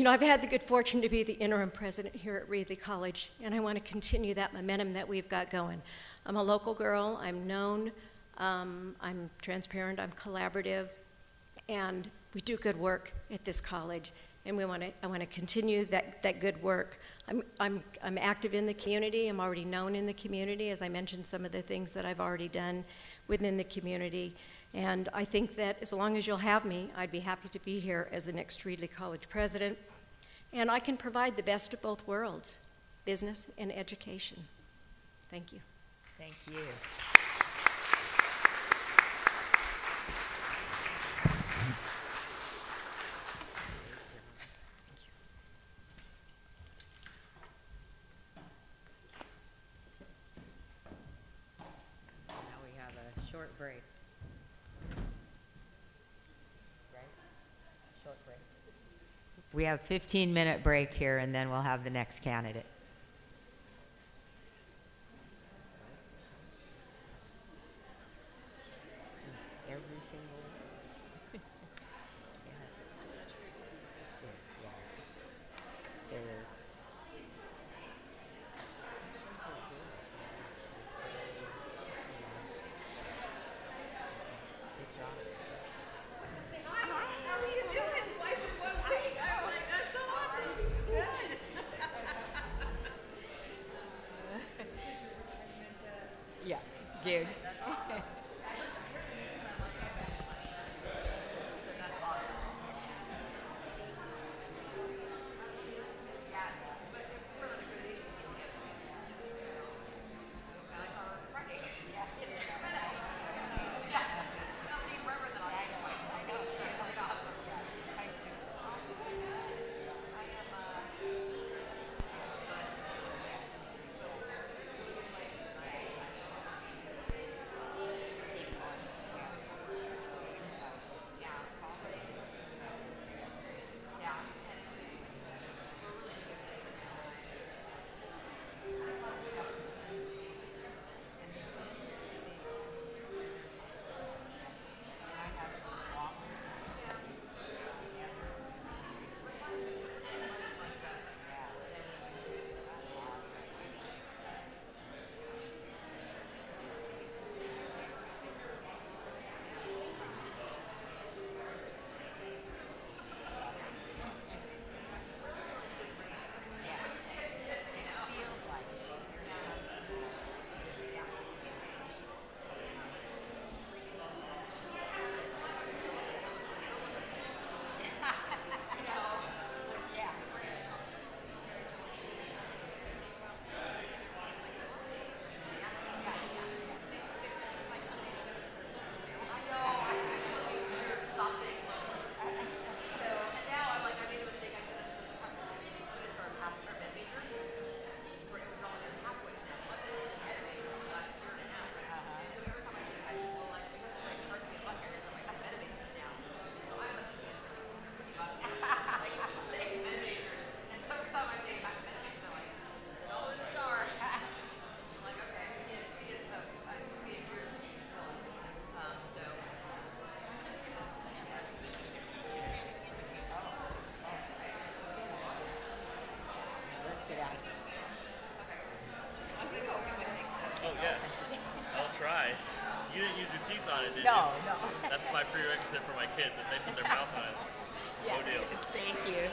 I've had the good fortune to be the interim president here at Reedley College, and I want to continue that momentum that we've got going. I'm a local girl, I'm known, I'm transparent, I'm collaborative, and we do good work at this college, and I want to continue that good work. I'm active in the community, I'm already known in the community, as I mentioned some of the things that I've already done within the community. And I think that as long as you'll have me, I'd be happy to be here as the next Reedley College president. And I can provide the best of both worlds, business and education. Thank you. Thank you. Now we have a short break. We have a 15-minute break here, and then we'll have the next candidate. Every single one. Yeah. Good job. Yeah, good. You didn't use your teeth on it, did No, you? no. That's my prerequisite for my kids. If they put their mouth on it, Yeah, no deal. thank you.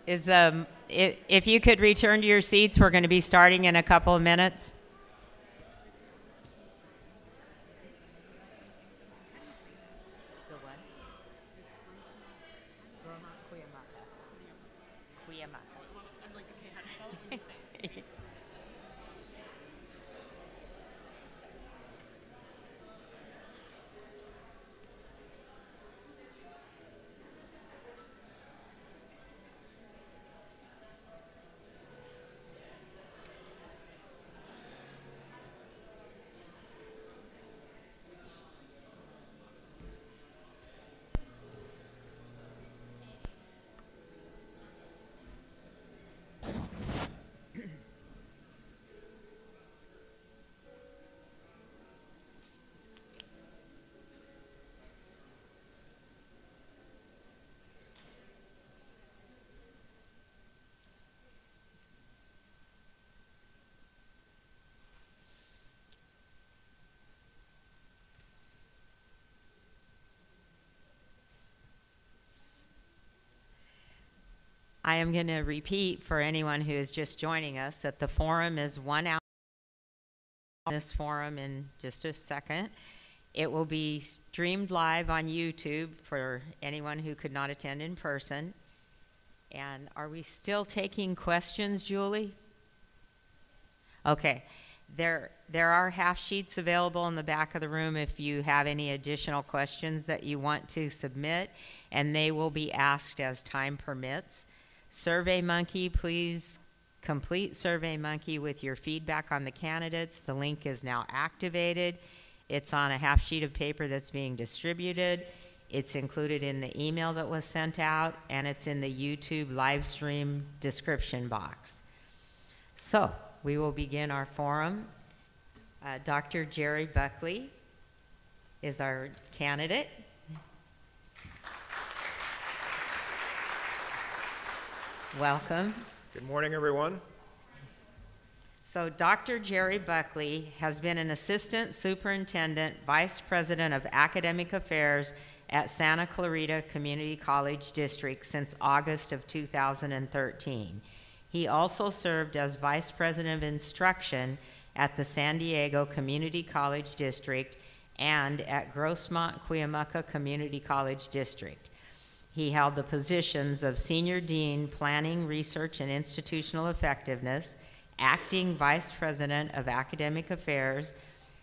If you could return to your seats, we're going to be starting in a couple of minutes. I am going to repeat for anyone who is just joining us that the forum is 1 hour. This forum in just a second. It will be streamed live on YouTube for anyone who could not attend in person. And are we still taking questions, Julie? Okay. There are half sheets available in the back of the room if you have any additional questions that you want to submit, and they will be asked as time permits. SurveyMonkey, please complete SurveyMonkey with your feedback on the candidates. The link is now activated. It's on a half sheet of paper that's being distributed. It's included in the email that was sent out, and it's in the YouTube live stream description box. So we will begin our forum. Dr. Gerry Buckley is our candidate. Welcome. Good morning, everyone. So Dr. Gerry Buckley has been an assistant superintendent, vice president of academic affairs at Santa Clarita Community College District since August of 2013. He also served as vice president of instruction at the San Diego Community College District and at Grossmont-Cuyamaca Community College District. He held the positions of Senior Dean, Planning, Research, and Institutional Effectiveness, Acting Vice President of Academic Affairs,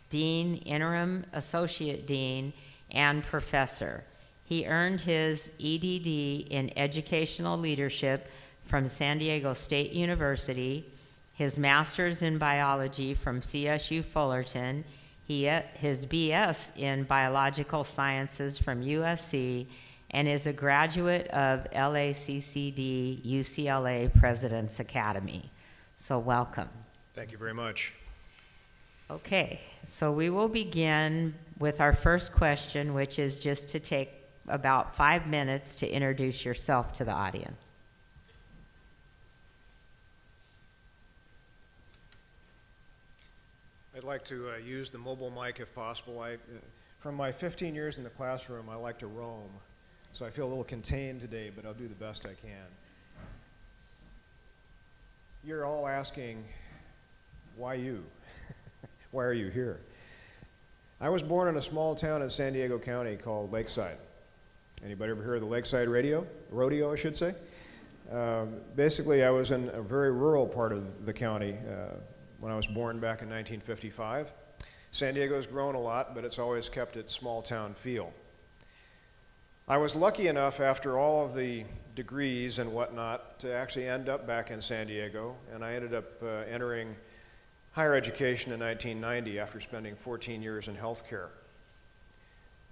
Dean, Interim Associate Dean, and Professor. He earned his EDD in Educational Leadership from San Diego State University, his Master's in Biology from CSU Fullerton, his BS in Biological Sciences from USC, and is a graduate of LACCD UCLA President's Academy. So welcome. Thank you very much. Okay, so we will begin with our first question, which is just to take about 5 minutes to introduce yourself to the audience. I'd like to use the mobile mic if possible. From my 15 years in the classroom, I like to roam. So I feel a little contained today, but I'll do the best I can. You're all asking, why you? Why are you here? I was born in a small town in San Diego County called Lakeside. Anybody ever hear of the Lakeside Rodeo, I should say? Basically, I was in a very rural part of the county when I was born back in 1955. San Diego's grown a lot, but it's always kept its small town feel. I was lucky enough, after all of the degrees and whatnot, to actually end up back in San Diego, and I ended up entering higher education in 1990 after spending 14 years in healthcare.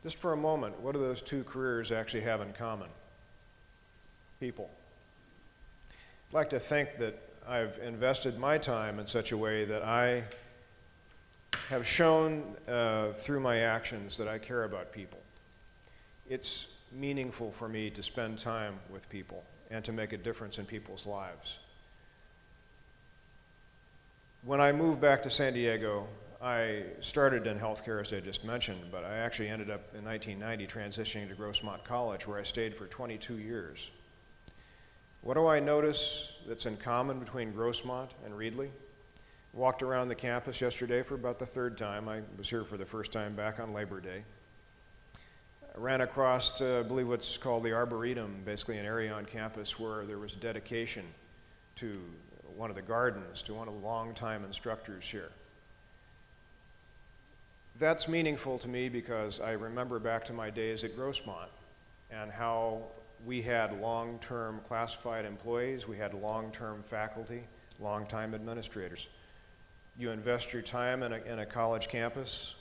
Just for a moment, what do those two careers actually have in common? People. I'd like to think that I've invested my time in such a way that I have shown through my actions that I care about people. It's meaningful for me to spend time with people and to make a difference in people's lives. When I moved back to San Diego, I started in healthcare, as I just mentioned, but I actually ended up in 1990 transitioning to Grossmont College, where I stayed for 22 years. What do I notice that's in common between Grossmont and Reedley? Walked around the campus yesterday for about the third time. I was here for the first time back on Labor Day. I ran across, I believe what's called the Arboretum, basically an area on campus where there was dedication to one of the gardens, to one of the longtime instructors here. That's meaningful to me because I remember back to my days at Grossmont and how we had long-term classified employees, we had long-term faculty, long-time administrators. You invest your time in a college campus,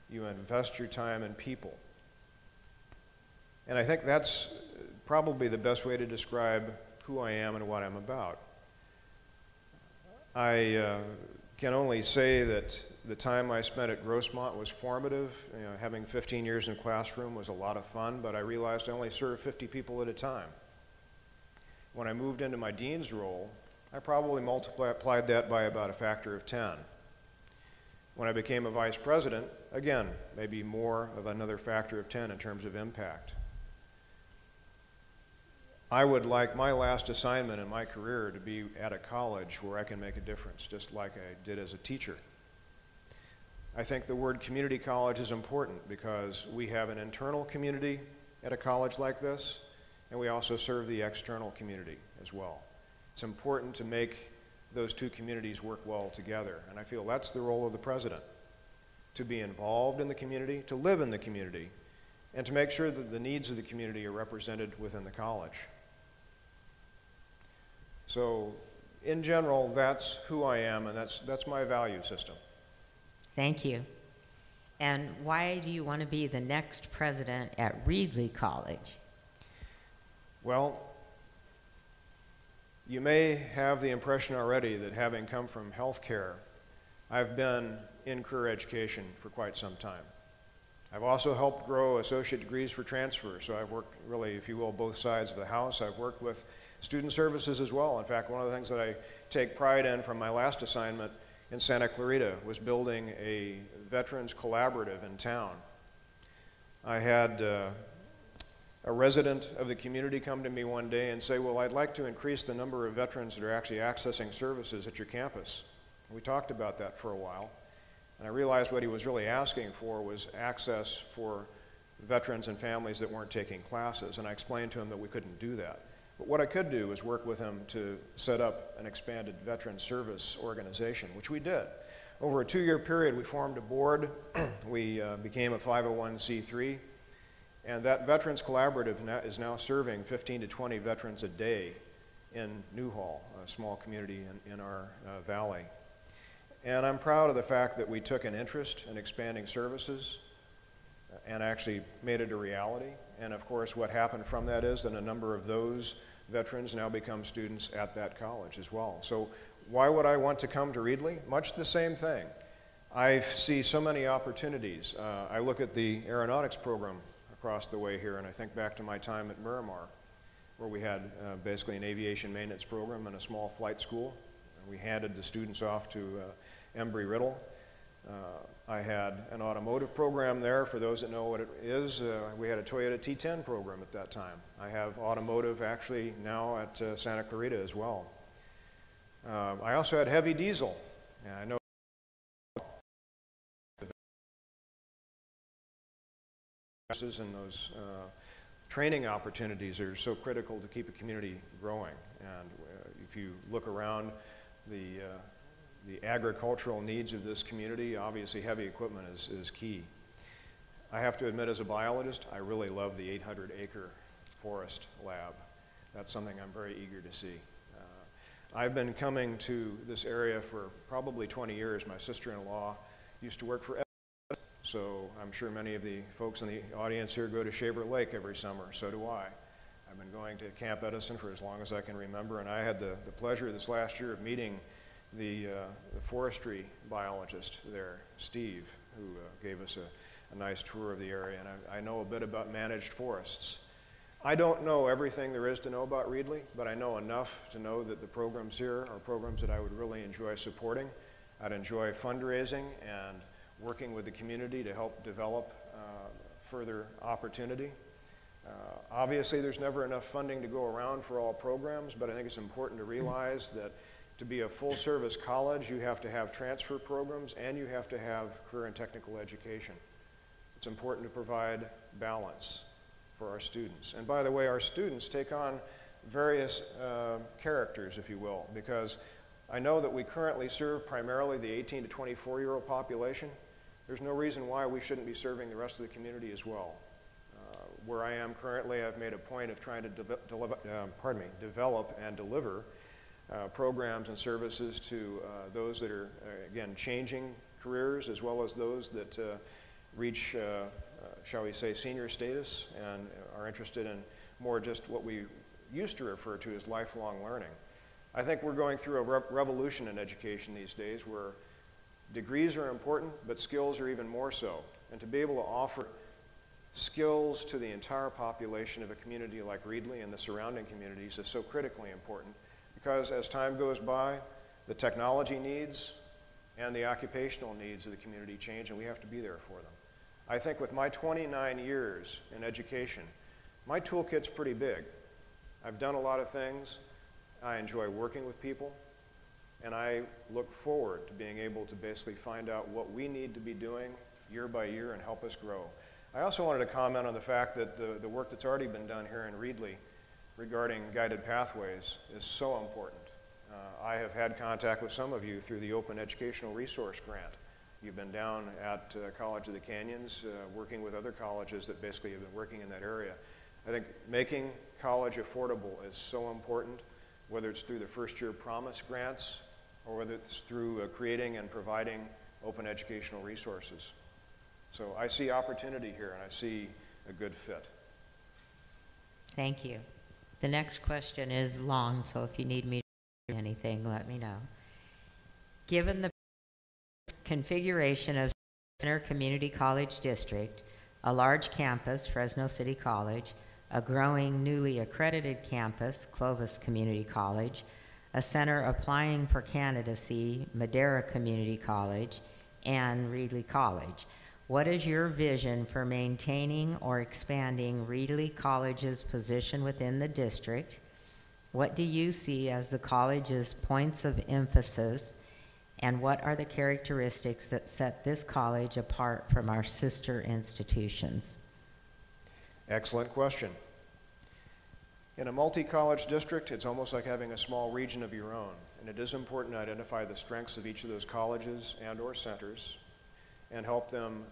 you invest your time in people. And I think that's probably the best way to describe who I am and what I'm about. I can only say that the time I spent at Grossmont was formative. You know, having 15 years in the classroom was a lot of fun, but I realized I only served 50 people at a time. When I moved into my dean's role, I probably multiplied that by about a factor of 10. When I became a vice president, again, maybe more of another factor of 10 in terms of impact. I would like my last assignment in my career to be at a college where I can make a difference, just like I did as a teacher. I think the word community college is important because we have an internal community at a college like this, and we also serve the external community as well. It's important to make those two communities work well together, and I feel that's the role of the president, to be involved in the community, to live in the community, and to make sure that the needs of the community are represented within the college. So, in general, that's who I am, and that's my value system. Thank you. And why do you want to be the next president at Reedley College? Well, you may have the impression already that having come from healthcare, I've been in career education for quite some time. I've also helped grow associate degrees for transfer, so I've worked really, if you will, both sides of the house. I've worked with student services as well. In fact, one of the things that I take pride in from my last assignment in Santa Clarita was building a veterans collaborative in town. I had a resident of the community come to me one day and say, well, I'd like to increase the number of veterans that are actually accessing services at your campus. We talked about that for a while, and I realized what he was really asking for was access for veterans and families that weren't taking classes, and I explained to him that we couldn't do that. But what I could do was work with him to set up an expanded veteran service organization, which we did. Over a 2-year period, we formed a board. We became a 501c3. And that Veterans Collaborative is now serving 15 to 20 veterans a day in Newhall, a small community in our valley. And I'm proud of the fact that we took an interest in expanding services and actually made it a reality. And of course, what happened from that is that a number of those veterans now become students at that college as well. So why would I want to come to Reedley? Much the same thing. I see so many opportunities. I look at the aeronautics program across the way here, and I think back to my time at Miramar, where we had basically an aviation maintenance program and a small flight school. And we handed the students off to Embry-Riddle. I had an automotive program there. For those that know what it is, we had a Toyota T10 program at that time. I have automotive actually now at Santa Clarita as well. I also had heavy diesel. Yeah, I know and those training opportunities are so critical to keep a community growing. And if you look around the agricultural needs of this community, obviously heavy equipment is key. I have to admit, as a biologist, I really love the 800-acre forest lab. That's something I'm very eager to see. I've been coming to this area for probably 20 years. My sister-in-law used to work for Edison, so I'm sure many of the folks in the audience here go to Shaver Lake every summer. So do I. I've been going to Camp Edison for as long as I can remember, and I had the pleasure this last year of meeting the forestry biologist there, Steve, who gave us a nice tour of the area, and I know a bit about managed forests. I don't know everything there is to know about Reedley, but I know enough to know that the programs here are programs that I would really enjoy supporting. I'd enjoy fundraising and working with the community to help develop further opportunity. Obviously, there's never enough funding to go around for all programs, but I think it's important to realize that to be a full-service college, you have to have transfer programs and you have to have career and technical education. It's important to provide balance for our students. And by the way, our students take on various characters, if you will, because I know that we currently serve primarily the 18 to 24-year-old population. There's no reason why we shouldn't be serving the rest of the community as well. Where I am currently, I've made a point of trying to develop and deliver programs and services to those that are, again, changing careers, as well as those that reach, shall we say, senior status and are interested in more just what we used to refer to as lifelong learning. I think we're going through a revolution in education these days where degrees are important, but skills are even more so. And to be able to offer skills to the entire population of a community like Reedley and the surrounding communities is so critically important, because as time goes by, the technology needs and the occupational needs of the community change, and we have to be there for them. I think with my 29 years in education, my toolkit's pretty big. I've done a lot of things. I enjoy working with people, and I look forward to being able to basically find out what we need to be doing year by year and help us grow. I also wanted to comment on the fact that the work that's already been done here in Reedley regarding guided pathways is so important. I have had contact with some of you through the Open Educational Resource Grant. You've been down at College of the Canyons working with other colleges that basically have been working in that area. I think making college affordable is so important, whether it's through the First Year Promise grants or whether it's through creating and providing open educational resources. So I see opportunity here, and I see a good fit. Thank you. The next question is long, so if you need me to do anything, let me know. Given the configuration of Center Community College District, a large campus, Fresno City College, a growing newly accredited campus, Clovis Community College, a center applying for candidacy, Madera Community College, and Reedley College, what is your vision for maintaining or expanding Reedley College's position within the district? What do you see as the college's points of emphasis, and what are the characteristics that set this college apart from our sister institutions? Excellent question. In a multi-college district, it's almost like having a small region of your own, and it is important to identify the strengths of each of those colleges and or centers and help them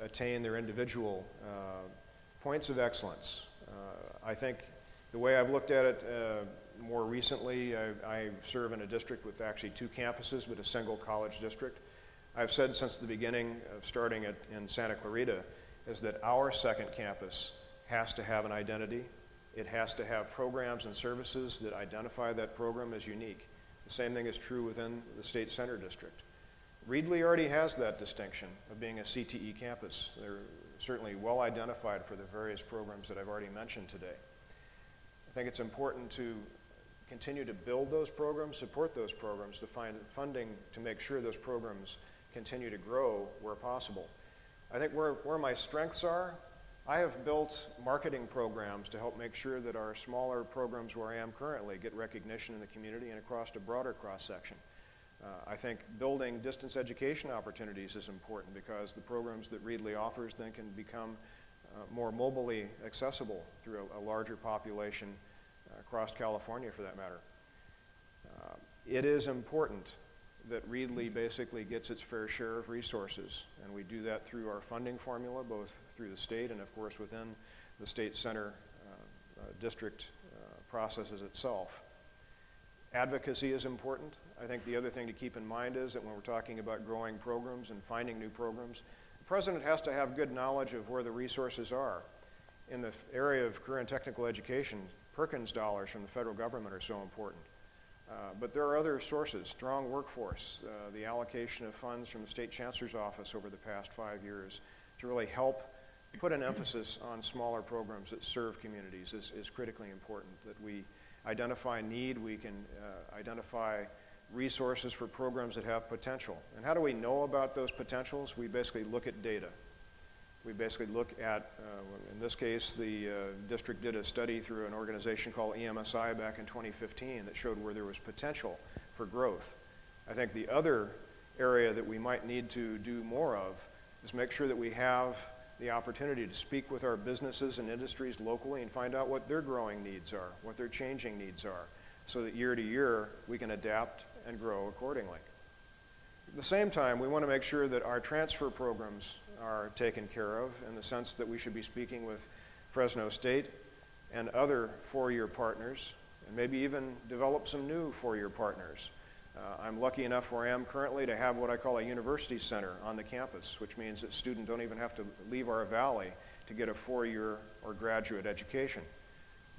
attain their individual points of excellence. I think the way I've looked at it more recently, I serve in a district with actually 2 campuses, but a single college district. I've said since the beginning of starting it in Santa Clarita is that our second campus has to have an identity. It has to have programs and services that identify that program as unique. The same thing is true within the State Center District. Reedley already has that distinction of being a CTE campus. They're certainly well identified for the various programs that I've already mentioned today. I think it's important to continue to build those programs, support those programs, to find funding to make sure those programs continue to grow where possible. I think where my strengths are, I have built marketing programs to help make sure that our smaller programs where I am currently get recognition in the community and across a broader cross-section. I think building distance education opportunities is important because the programs that Reedley offers then can become more mobilely accessible through a larger population across California for that matter. It is important that Reedley basically gets its fair share of resources, and we do that through our funding formula, both through the state and of course within the State Center district processes itself. Advocacy is important. I think the other thing to keep in mind is that when we're talking about growing programs and finding new programs, the president has to have good knowledge of where the resources are. In the area of career and technical education, Perkins dollars from the federal government are so important. But there are other sources, strong workforce, the allocation of funds from the State Chancellor's Office over the past 5 years to really help put an emphasis on smaller programs that serve communities is critically important, that we identify need, we can identify resources for programs that have potential. And how do we know about those potentials? We basically look at data. We basically look at, in this case, the district did a study through an organization called EMSI back in 2015 that showed where there was potential for growth. I think the other area that we might need to do more of is make sure that we have the opportunity to speak with our businesses and industries locally and find out what their growing needs are, what their changing needs are, so that year to year we can adapt and grow accordingly. At the same time, we want to make sure that our transfer programs are taken care of in the sense that we should be speaking with Fresno State and other four-year partners, and maybe even develop some new four-year partners. I'm lucky enough where I am currently to have what I call a university center on the campus, which means that students don't even have to leave our valley to get a four-year or graduate education.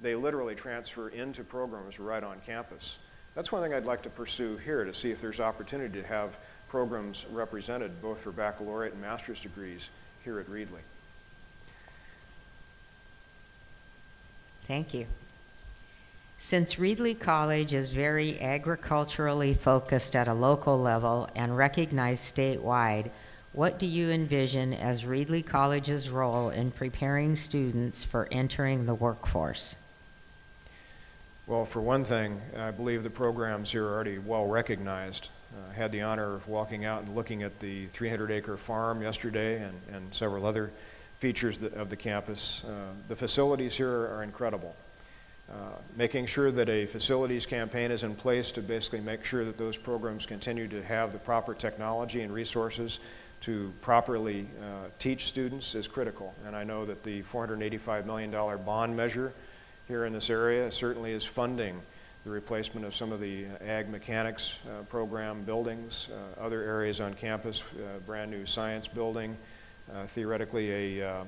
They literally transfer into programs right on campus. That's one thing I'd like to pursue here, to see if there's opportunity to have programs represented both for baccalaureate and master's degrees here at Reedley. Thank you. Since Reedley College is very agriculturally focused at a local level and recognized statewide, what do you envision as Reedley College's role in preparing students for entering the workforce? Well, for one thing, I believe the programs here are already well recognized. I had the honor of walking out and looking at the 300-acre farm yesterday and several other features of the campus. The facilities here are incredible. Making sure that a facilities campaign is in place to basically make sure that those programs continue to have the proper technology and resources to properly teach students is critical. And I know that the $485 million bond measure here in this area certainly is funding the replacement of some of the ag mechanics program buildings, other areas on campus, brand new science building, theoretically a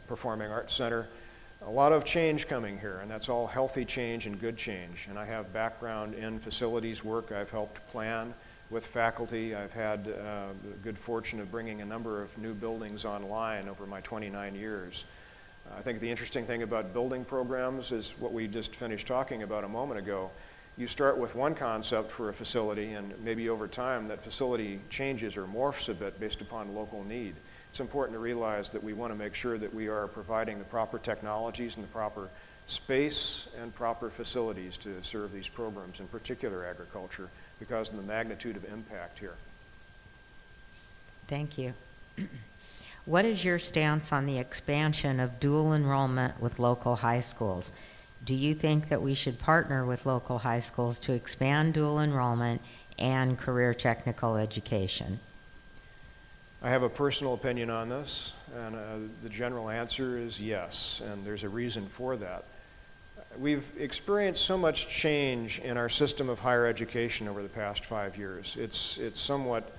performing arts center. A lot of change coming here, and that's all healthy change and good change. And I have background in facilities work. I've helped plan with faculty. I've had the good fortune of bringing a number of new buildings online over my 29 years. I think the interesting thing about building programs is what we just finished talking about a moment ago. You start with one concept for a facility, and maybe over time that facility changes or morphs a bit based upon local need. It's important to realize that we want to make sure that we are providing the proper technologies and the proper space and proper facilities to serve these programs, in particular agriculture, because of the magnitude of impact here. Thank you. What is your stance on the expansion of dual enrollment with local high schools? Do you think that we should partner with local high schools to expand dual enrollment and career technical education? I have a personal opinion on this, and the general answer is yes, and there's a reason for that. We've experienced so much change in our system of higher education over the past 5 years. It's somewhat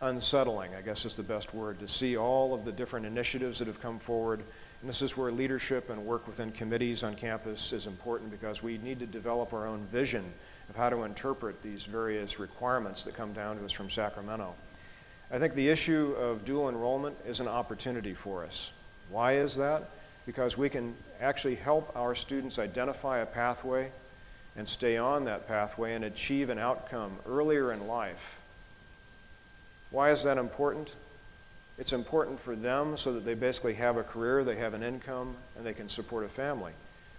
unsettling, I guess is the best word, to see all of the different initiatives that have come forward. And this is where leadership and work within committees on campus is important, because we need to develop our own vision of how to interpret these various requirements that come down to us from Sacramento. I think the issue of dual enrollment is an opportunity for us. Why is that? Because we can actually help our students identify a pathway and stay on that pathway and achieve an outcome earlier in life. Why is that important? It's important for them so that they basically have a career, they have an income, and they can support a family.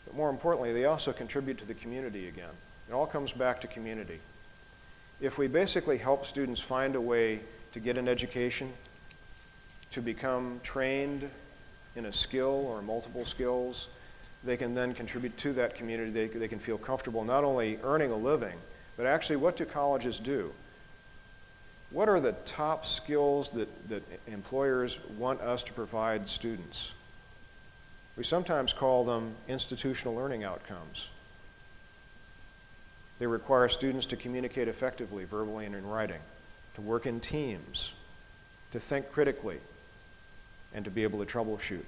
But more importantly, they also contribute to the community again. It all comes back to community. If we basically help students find a way to get an education, to become trained in a skill or multiple skills, they can then contribute to that community. They can feel comfortable not only earning a living, but actually what do colleges do? What are the top skills that employers want us to provide students? We sometimes call them institutional learning outcomes. They require students to communicate effectively, verbally and in writing, to work in teams, to think critically, and to be able to troubleshoot.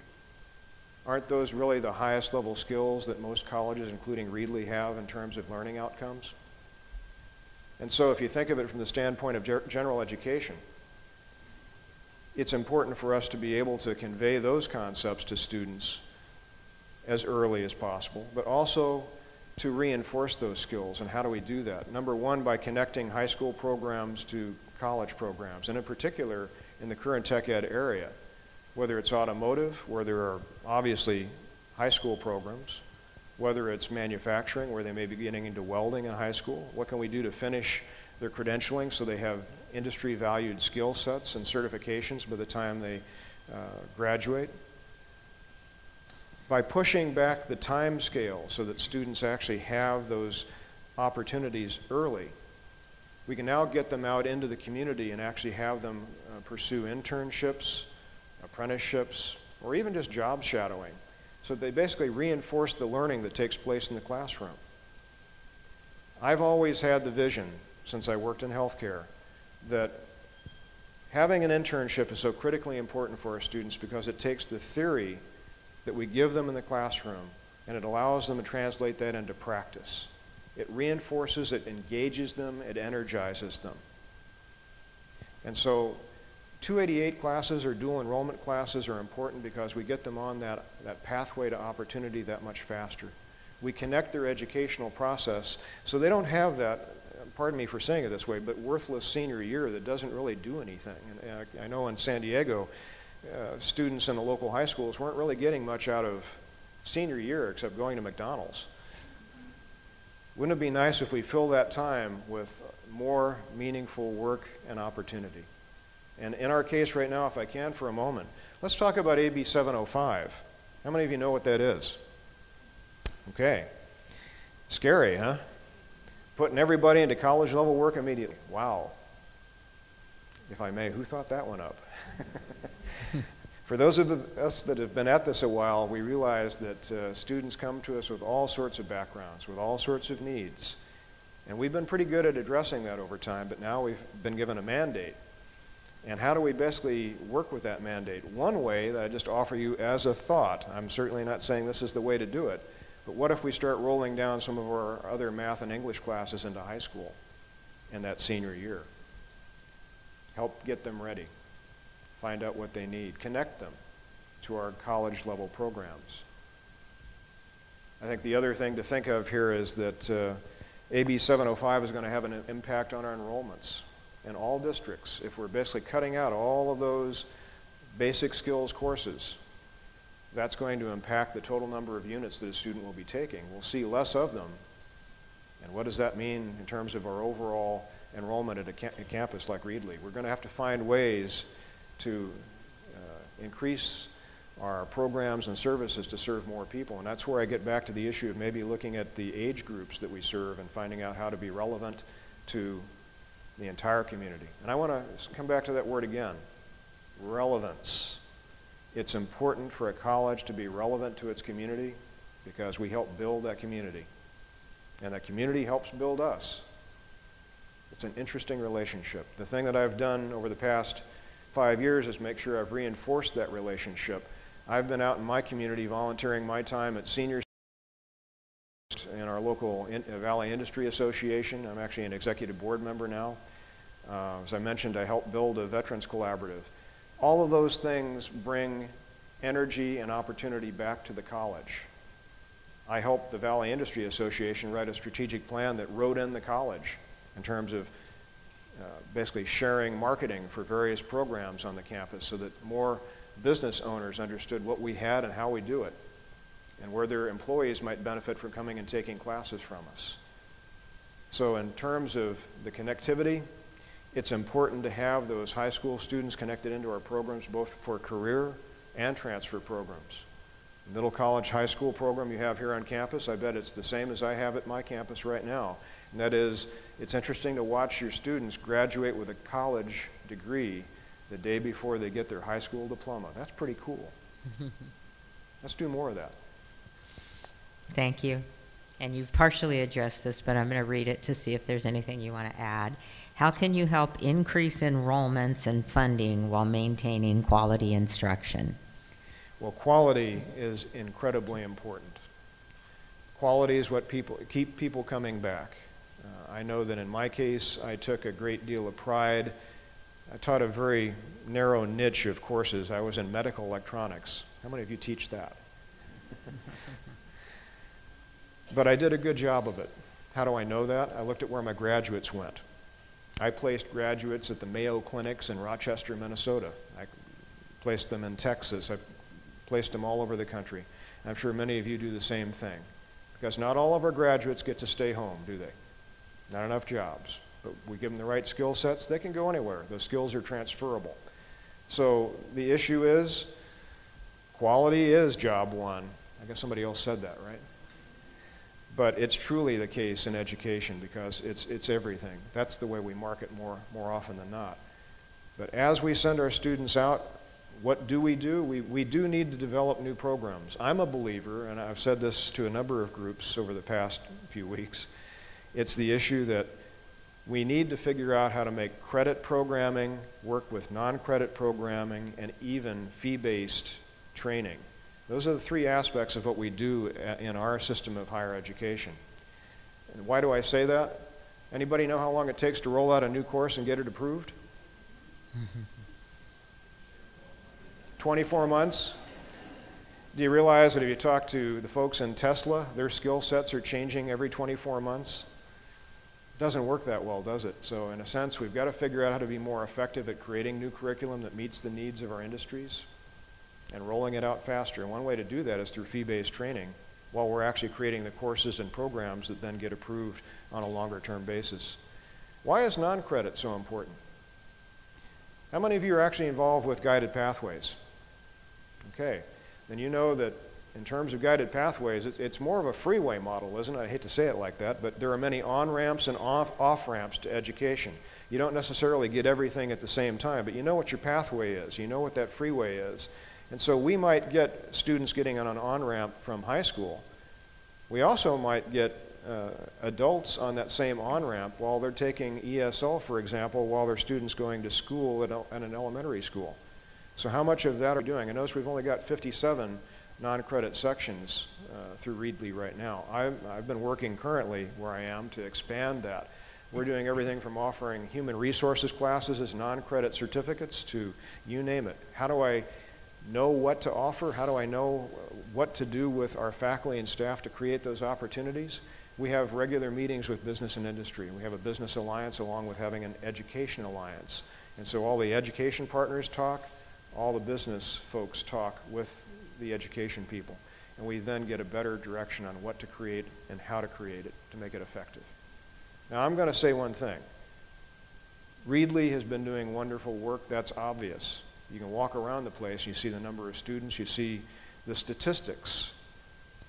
Aren't those really the highest level skills that most colleges, including Reedley, have in terms of learning outcomes? And so if you think of it from the standpoint of general education, it's important for us to be able to convey those concepts to students as early as possible, but also to reinforce those skills. And how do we do that? Number one, by connecting high school programs to college programs, and in particular, in the current tech ed area, whether it's automotive, where there are obviously high school programs, whether it's manufacturing, where they may be getting into welding in high school. What can we do to finish their credentialing so they have industry-valued skill sets and certifications by the time they graduate? By pushing back the time scale so that students actually have those opportunities early, we can now get them out into the community and actually have them pursue internships, apprenticeships, or even just job shadowing. So they basically reinforce the learning that takes place in the classroom. I've always had the vision, since I worked in healthcare, that having an internship is so critically important for our students because it takes the theory that we give them in the classroom and it allows them to translate that into practice. It reinforces, it engages them, it energizes them. And so 288 classes or dual enrollment classes are important because we get them on that pathway to opportunity that much faster. We connect their educational process so they don't have that, pardon me for saying it this way, but worthless senior year that doesn't really do anything. And I know in San Diego, students in the local high schools weren't really getting much out of senior year except going to McDonald's. Wouldn't it be nice if we fill that time with more meaningful work and opportunity? And in our case right now, if I can for a moment, let's talk about AB 705. How many of you know what that is? Okay. Scary, huh? Putting everybody into college level work immediately. Wow. If I may, who thought that one up? For those of us that have been at this a while, we realize that students come to us with all sorts of backgrounds, with all sorts of needs. And we've been pretty good at addressing that over time, but now we've been given a mandate. And how do we basically work with that mandate? One way that I just offer you as a thought, I'm certainly not saying this is the way to do it, but what if we start rolling down some of our other math and English classes into high school in that senior year? Help get them ready. Find out what they need. Connect them to our college level programs. I think the other thing to think of here is that AB 705 is going to have an impact on our enrollments in all districts. If we're basically cutting out all of those basic skills courses, that's going to impact the total number of units that a student will be taking. We'll see less of them. And what does that mean in terms of our overall enrollment at a campus like Reedley? We're going to have to find ways to increase our programs and services to serve more people. And that's where I get back to the issue of maybe looking at the age groups that we serve and finding out how to be relevant to the entire community. And I want to come back to that word again, relevance. It's important for a college to be relevant to its community because we help build that community. And that community helps build us. It's an interesting relationship. The thing that I've done over the past 5 years is make sure I've reinforced that relationship. I've been out in my community volunteering my time at senior in our local Valley Industry Association. I'm actually an executive board member now. As I mentioned, I helped build a veterans collaborative. All of those things bring energy and opportunity back to the college. I helped the Valley Industry Association write a strategic plan that wrote in the college in terms of basically sharing marketing for various programs on the campus so that more business owners understood what we had and how we do it, and where their employees might benefit from coming and taking classes from us. So in terms of the connectivity, it's important to have those high school students connected into our programs, both for career and transfer programs. The middle college high school program you have here on campus, I bet it's the same as I have at my campus right now. And that is, it's interesting to watch your students graduate with a college degree the day before they get their high school diploma. That's pretty cool. Let's do more of that. Thank you. And you've partially addressed this, but I'm going to read it to see if there's anything you want to add. How can you help increase enrollments and funding while maintaining quality instruction? Well, quality is incredibly important. Quality is what keep people coming back. I know that in my case, I took a great deal of pride. I taught a very narrow niche of courses. I was in medical electronics. How many of you teach that? But I did a good job of it. How do I know that? I looked at where my graduates went. I placed graduates at the Mayo Clinics in Rochester, Minnesota. I placed them in Texas. I placed them all over the country. I'm sure many of you do the same thing. Because not all of our graduates get to stay home, do they? Not enough jobs. But we give them the right skill sets, they can go anywhere. Those skills are transferable. So the issue is, quality is job one. I guess somebody else said that, right? But it's truly the case in education because it's everything. That's the way we market more often than not. But as we send our students out, what do? We do need to develop new programs. I'm a believer, and I've said this to a number of groups over the past few weeks, it's the issue that we need to figure out how to make credit programming work with non-credit programming and even fee-based training. Those are the three aspects of what we do in our system of higher education. And why do I say that? Anybody know how long it takes to roll out a new course and get it approved? 24 months. Do you realize that if you talk to the folks in Tesla, their skill sets are changing every 24 months? It doesn't work that well, does it? So in a sense, we've got to figure out how to be more effective at creating new curriculum that meets the needs of our industries and rolling it out faster. And one way to do that is through fee-based training while we're actually creating the courses and programs that then get approved on a longer-term basis. Why is non-credit so important? How many of you are actually involved with guided pathways? Okay, then you know that in terms of guided pathways, it's more of a freeway model, isn't it? I hate to say it like that, but there are many on-ramps and off-ramps to education. You don't necessarily get everything at the same time, but you know what your pathway is. You know what that freeway is. And so we might get students getting on an on-ramp from high school. We also might get adults on that same on-ramp while they're taking ESL, for example, while their students going to school at an elementary school. So how much of that are we doing? I notice we've only got 57 non-credit sections through Reedley right now. I've been working currently where I am to expand that. We're doing everything from offering human resources classes as non-credit certificates to you name it. How do I know what to offer? How do I know what to do with our faculty and staff to create those opportunities? We have regular meetings with business and industry. We have a business alliance along with having an education alliance. And so all the education partners talk, all the business folks talk with the education people. And we then get a better direction on what to create and how to create it to make it effective. Now I'm going to say one thing. Reedley has been doing wonderful work, that's obvious. You can walk around the place, you see the number of students, you see the statistics.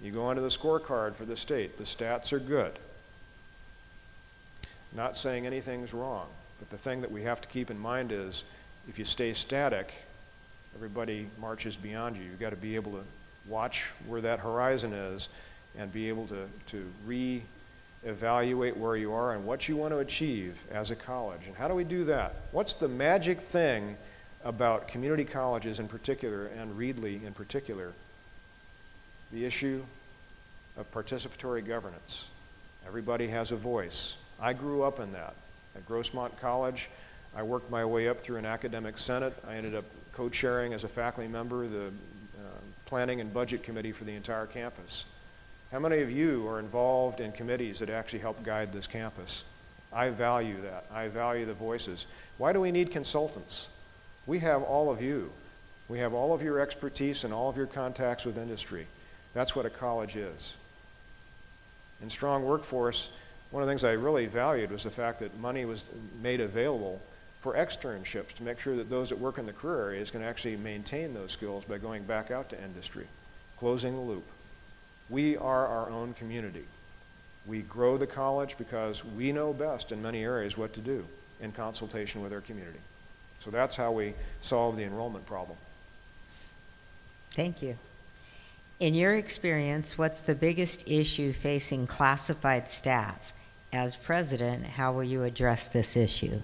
You go onto the scorecard for the state, the stats are good. Not saying anything's wrong, but the thing that we have to keep in mind is if you stay static, everybody marches beyond you. You've got to be able to watch where that horizon is and be able to re-evaluate where you are and what you want to achieve as a college. And how do we do that? What's the magic thing about community colleges in particular and Reedley in particular? The issue of participatory governance. Everybody has a voice. I grew up in that. At Grossmont College, I worked my way up through an academic senate. I ended up co-chairing as a faculty member the planning and budget committee for the entire campus. How many of you are involved in committees that actually help guide this campus? I value that. I value the voices. Why do we need consultants? We have all of you. We have all of your expertise and all of your contacts with industry. That's what a college is. In Strong Workforce, one of the things I really valued was the fact that money was made available for externships to make sure that those that work in the career areas can actually maintain those skills by going back out to industry, closing the loop. We are our own community. We grow the college because we know best in many areas what to do in consultation with our community. So that's how we solve the enrollment problem. Thank you. In your experience, what's the biggest issue facing classified staff? As president, how will you address this issue?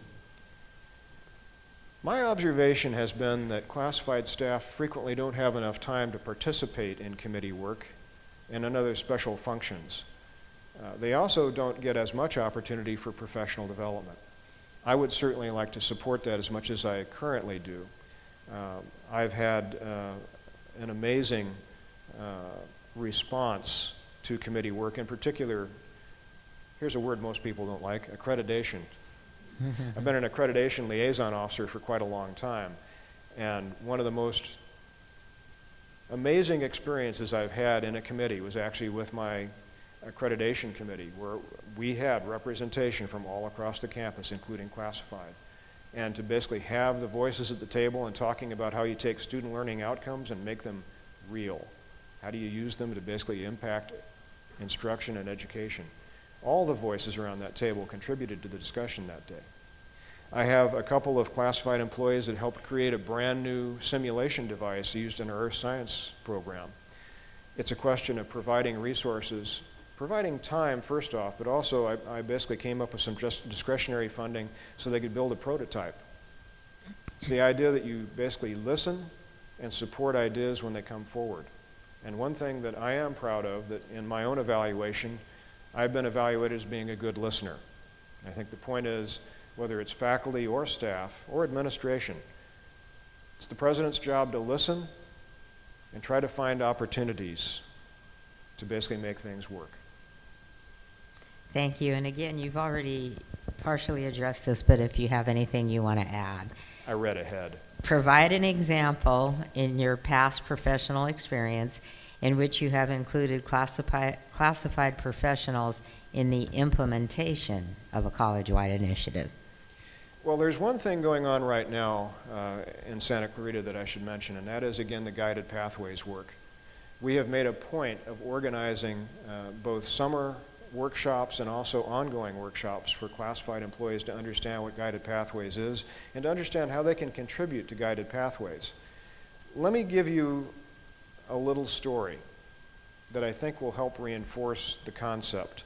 My observation has been that classified staff frequently don't have enough time to participate in committee work and in other special functions. They also don't get as much opportunity for professional development. I would certainly like to support that as much as I currently do. I've had an amazing response to committee work. In particular, here's a word most people don't like, accreditation. I've been an accreditation liaison officer for quite a long time, and one of the most amazing experiences I've had in a committee was actually with my accreditation committee, where we had representation from all across the campus, including classified. And to basically have the voices at the table and talking about how you take student learning outcomes and make them real. How do you use them to basically impact instruction and education? All the voices around that table contributed to the discussion that day. I have a couple of classified employees that helped create a brand new simulation device used in our earth science program. It's a question of providing resources, providing time first off, but also I basically came up with some just discretionary funding so they could build a prototype. It's the idea that you basically listen and support ideas when they come forward. And one thing that I am proud of, that in my own evaluation, I've been evaluated as being a good listener. I think the point is, whether it's faculty or staff or administration, it's the president's job to listen and try to find opportunities to basically make things work. Thank you. And again, you've already partially addressed this, but if you have anything you want to add. I read ahead. Provide an example in your past professional experience in which you have included classified professionals in the implementation of a college-wide initiative. Well, there's one thing going on right now in Santa Clarita that I should mention, and that is, again, the guided pathways work. We have made a point of organizing both summer workshops and also ongoing workshops for classified employees to understand what guided pathways is and to understand how they can contribute to guided pathways. Let me give you a little story that I think will help reinforce the concept.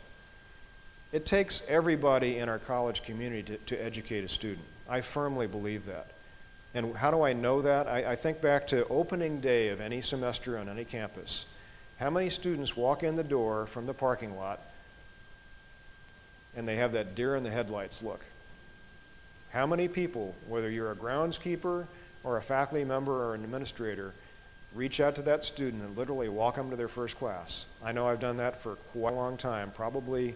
It takes everybody in our college community to educate a student. I firmly believe that. And how do I know that? I think back to opening day of any semester on any campus. How many students walk in the door from the parking lot and they have that deer in the headlights look? How many people, whether you're a groundskeeper or a faculty member or an administrator, reach out to that student and literally walk them to their first class? I know I've done that for quite a long time, probably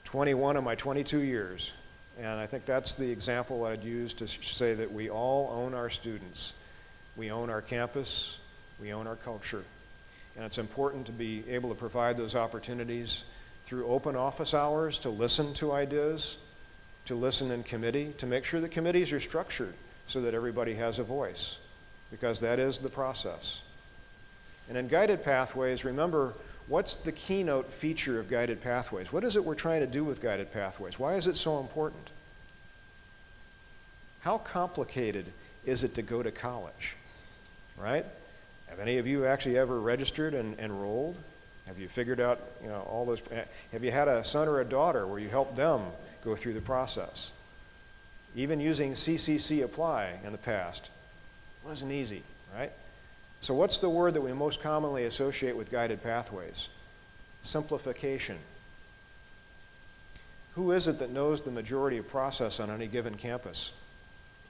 21 of my 22 years. And I think that's the example that I'd use to say that we all own our students. We own our campus, we own our culture. And it's important to be able to provide those opportunities through open office hours to listen to ideas, to listen in committee, to make sure that committees are structured so that everybody has a voice, because that is the process. And in guided pathways, remember, what's the keynote feature of guided pathways? What is it we're trying to do with guided pathways? Why is it so important? How complicated is it to go to college, right? Have any of you actually ever registered and enrolled? Have you figured out, all those, have you had a son or a daughter where you helped them go through the process? Even using CCC Apply in the past wasn't easy, right? So what's the word that we most commonly associate with guided pathways? Simplification. Who is it that knows the majority of process on any given campus?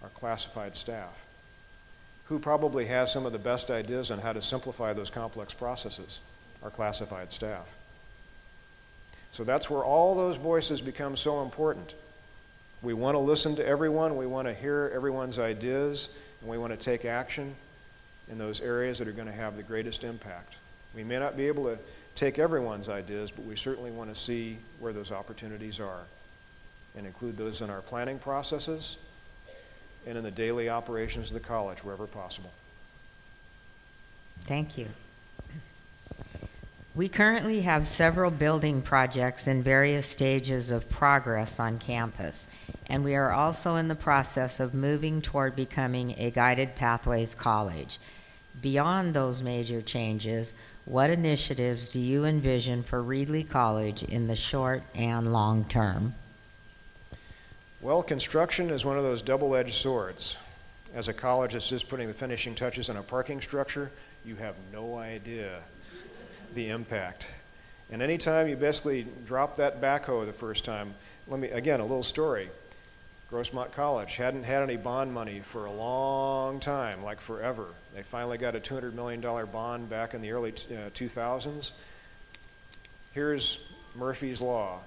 Our classified staff. Who probably has some of the best ideas on how to simplify those complex processes? Our classified staff. So that's where all those voices become so important. We want to listen to everyone, we want to hear everyone's ideas, and we want to take action in those areas that are going to have the greatest impact. We may not be able to take everyone's ideas, but we certainly want to see where those opportunities are and include those in our planning processes and in the daily operations of the college wherever possible. Thank you. We currently have several building projects in various stages of progress on campus, and we are also in the process of moving toward becoming a guided pathways college. Beyond those major changes, what initiatives do you envision for Reedley College in the short and long term? Well, construction is one of those double-edged swords. As a college that's just putting the finishing touches on a parking structure, you have no idea the impact. And anytime you basically drop that backhoe the first time, again, a little story. Grossmont College hadn't had any bond money for a long time, like forever. They finally got a $200 million bond back in the early 2000s. Here's Murphy's Law.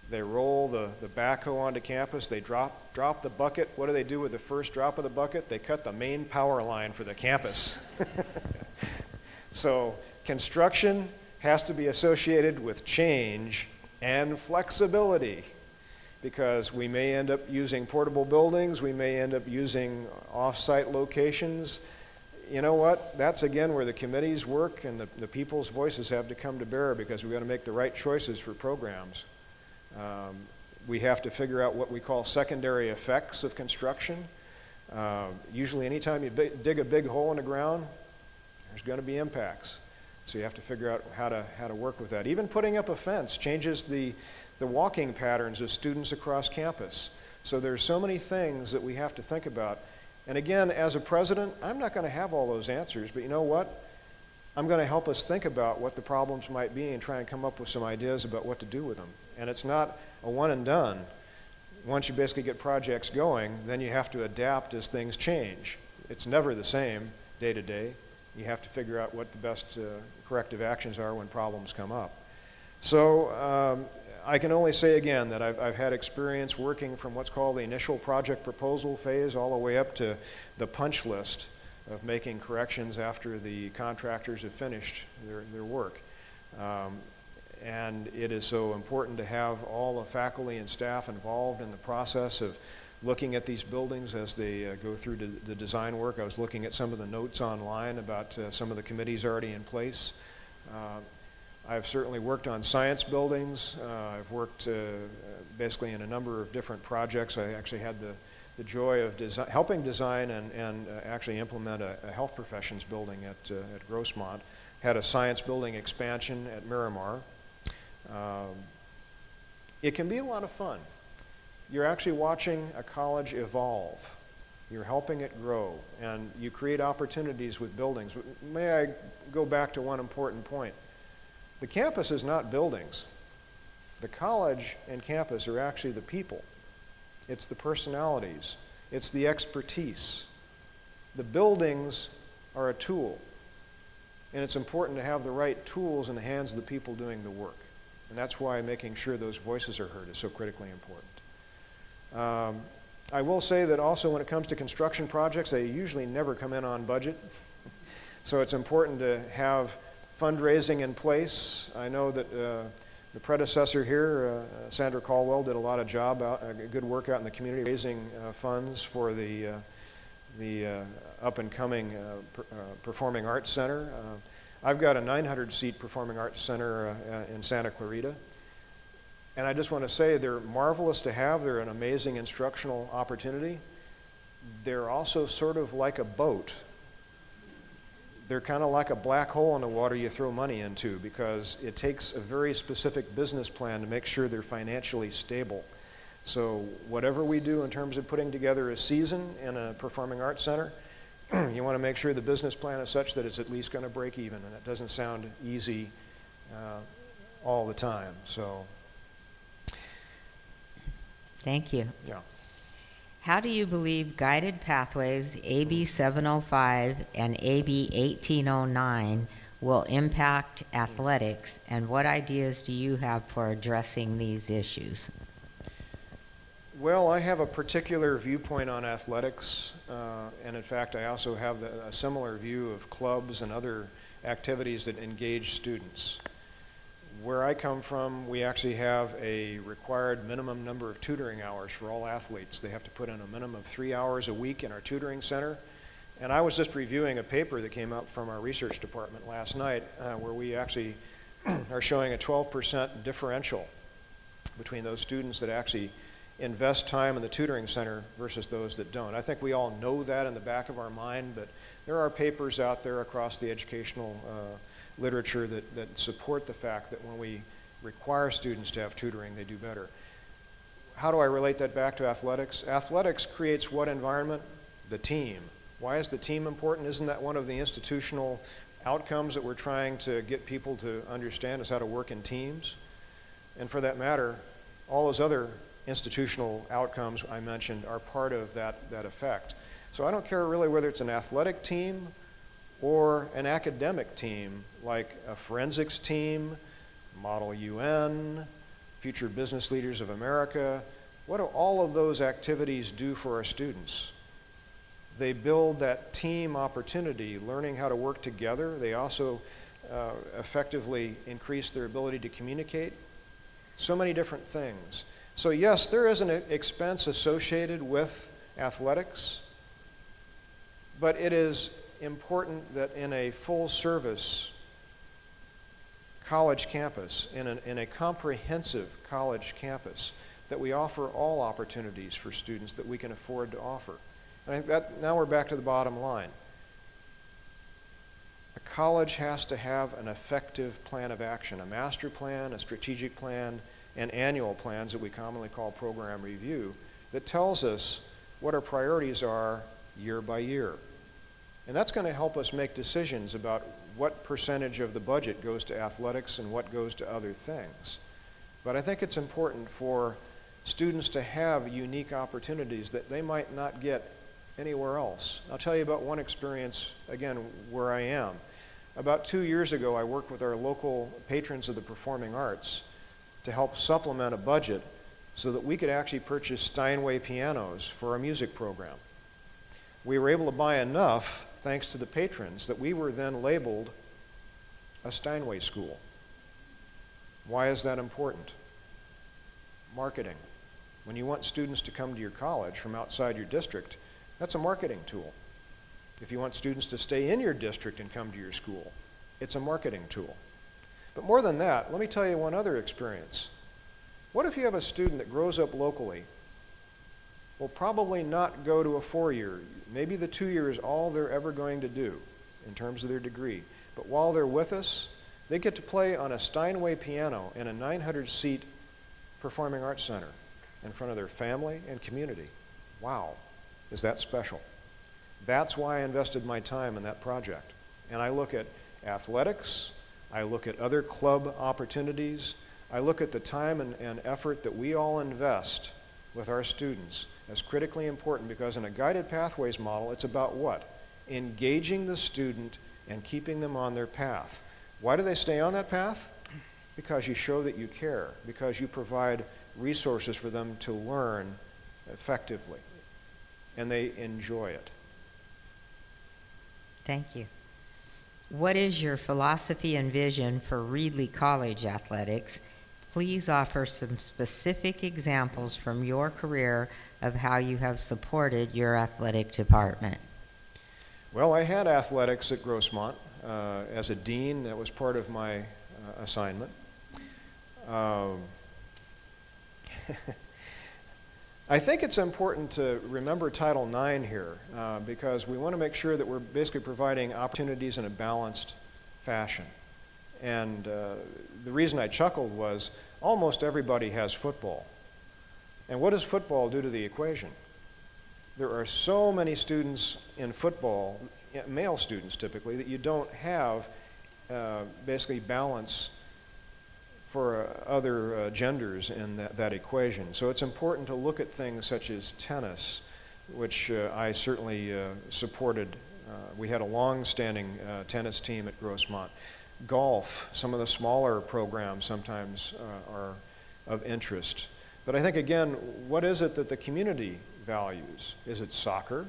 They roll the backhoe onto campus, they drop the bucket. What do they do with the first drop of the bucket? They cut the main power line for the campus. So construction has to be associated with change and flexibility, because we may end up using portable buildings, we may end up using off-site locations. You know what? That's again where the committees work and the people's voices have to come to bear, because we've got to make the right choices for programs. We have to figure out what we call secondary effects of construction. Usually anytime you dig a big hole in the ground, there's going to be impacts. So you have to figure out how to work with that. Even putting up a fence changes the walking patterns of students across campus. So there's so many things that we have to think about. And again, as a president, I'm not going to have all those answers, but you know what? I'm going to help us think about what the problems might be and try and come up with some ideas about what to do with them. And it's not a one and done. Once you basically get projects going, then you have to adapt as things change. It's never the same day to day. You have to figure out what the best corrective actions are when problems come up. So I can only say again that I've had experience working from what's called the initial project proposal phase all the way up to the punch list of making corrections after the contractors have finished their work. And it is so important to have all the faculty and staff involved in the process of looking at these buildings as they go through the design work. I was looking at some of the notes online about some of the committees already in place. I've certainly worked on science buildings. I've worked basically in a number of different projects. I actually had the joy of helping design and actually implement a health professions building at Grossmont. Had a science building expansion at Miramar. It can be a lot of fun. You're actually watching a college evolve. You're helping it grow, and you create opportunities with buildings. May I go back to one important point? The campus is not buildings. The college and campus are actually the people. It's the personalities. It's the expertise. The buildings are a tool, and it's important to have the right tools in the hands of the people doing the work. And that's why making sure those voices are heard is so critically important. I will say that also when it comes to construction projects, they usually never come in on budget. So it's important to have fundraising in place. I know that the predecessor here, Sandra Caldwell, did a lot of good work out in the community raising funds for the up-and-coming Performing Arts Center. I've got a 900-seat Performing Arts Center in Santa Clarita. And I just want to say they're marvelous to have. They're an amazing instructional opportunity. They're also sort of like a boat. They're kind of like a black hole in the water you throw money into, because it takes a very specific business plan to make sure they're financially stable. So whatever we do in terms of putting together a season in a Performing Arts Center, you want to make sure the business plan is such that it's at least going to break even, and it doesn't sound easy all the time. So. Thank you. Yeah. How do you believe guided pathways AB 705 and AB 1809 will impact athletics, and what ideas do you have for addressing these issues? Well, I have a particular viewpoint on athletics, and in fact I also have a similar view of clubs and other activities that engage students. Where I come from, we actually have a required minimum number of tutoring hours for all athletes. They have to put in a minimum of 3 hours a week in our tutoring center. And I was just reviewing a paper that came out from our research department last night where we actually are showing a 12% differential between those students that actually invest time in the tutoring center versus those that don't. I think we all know that in the back of our mind, but there are papers out there across the educational literature that support the fact that when we require students to have tutoring, they do better. How do I relate that back to athletics? Athletics creates what environment? The team. Why is the team important? Isn't that one of the institutional outcomes that we're trying to get people to understand, is how to work in teams? And for that matter, all those other institutional outcomes I mentioned are part of that effect. So I don't care really whether it's an athletic team or an academic team, like a forensics team, Model UN, Future Business Leaders of America. What do all of those activities do for our students? They build that team opportunity, learning how to work together. They also effectively increase their ability to communicate. So many different things. So yes, there is an expense associated with athletics, but it is important that in a full-service college campus, in a comprehensive college campus, that we offer all opportunities for students that we can afford to offer. And I think that now we're back to the bottom line. A college has to have an effective plan of action, a master plan, a strategic plan, and annual plans that we commonly call program review that tells us what our priorities are year by year. And that's going to help us make decisions about what percentage of the budget goes to athletics and what goes to other things. But I think it's important for students to have unique opportunities that they might not get anywhere else. I'll tell you about one experience, again, where I am. About 2 years ago, I worked with our local patrons of the performing arts to help supplement a budget so that we could actually purchase Steinway pianos for our music program. We were able to buy enough, thanks to the patrons, that we were then labeled a Steinway school. Why is that important? Marketing. When you want students to come to your college from outside your district, that's a marketing tool. If you want students to stay in your district and come to your school, it's a marketing tool. But more than that, let me tell you one other experience. What if you have a student that grows up locally, will probably not go to a 4-year, maybe the 2 years all they're ever going to do in terms of their degree, but while they're with us, they get to play on a Steinway piano in a 900-seat performing arts center in front of their family and community. Wow, is that special? That's why I invested my time in that project. And I look at athletics, I look at other club opportunities, I look at the time and effort that we all invest with our students as critically important, because in a guided pathways model, it's about what? Engaging the student and keeping them on their path. Why do they stay on that path? Because you show that you care, because you provide resources for them to learn effectively, and they enjoy it. Thank you. What is your philosophy and vision for Reedley College athletics? Please offer some specific examples from your career of how you have supported your athletic department. Well, I had athletics at Grossmont. As a dean, that was part of my assignment. I think it's important to remember Title IX here because we want to make sure that we're basically providing opportunities in a balanced fashion. And the reason I chuckled was almost everybody has football. And what does football do to the equation? There are so many students in football, male students typically, that you don't have basically balance for other genders in that equation. So it's important to look at things such as tennis, which I certainly supported. We had a long-standing tennis team at Grossmont. Golf, some of the smaller programs sometimes are of interest. But I think, again, what is it that the community values? Is it soccer?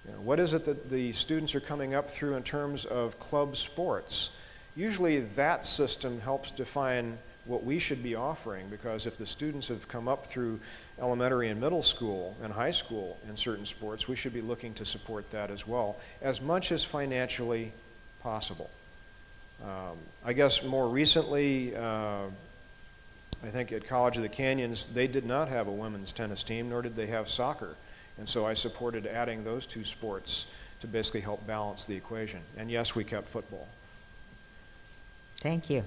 You know, what is it that the students are coming up through in terms of club sports? Usually that system helps define what we should be offering, because if the students have come up through elementary and middle school and high school in certain sports, we should be looking to support that as well, as much as financially possible. I guess more recently, I think at College of the Canyons, they did not have a women's tennis team, nor did they have soccer. And so I supported adding those two sports to basically help balance the equation. And yes, we kept football. Thank you.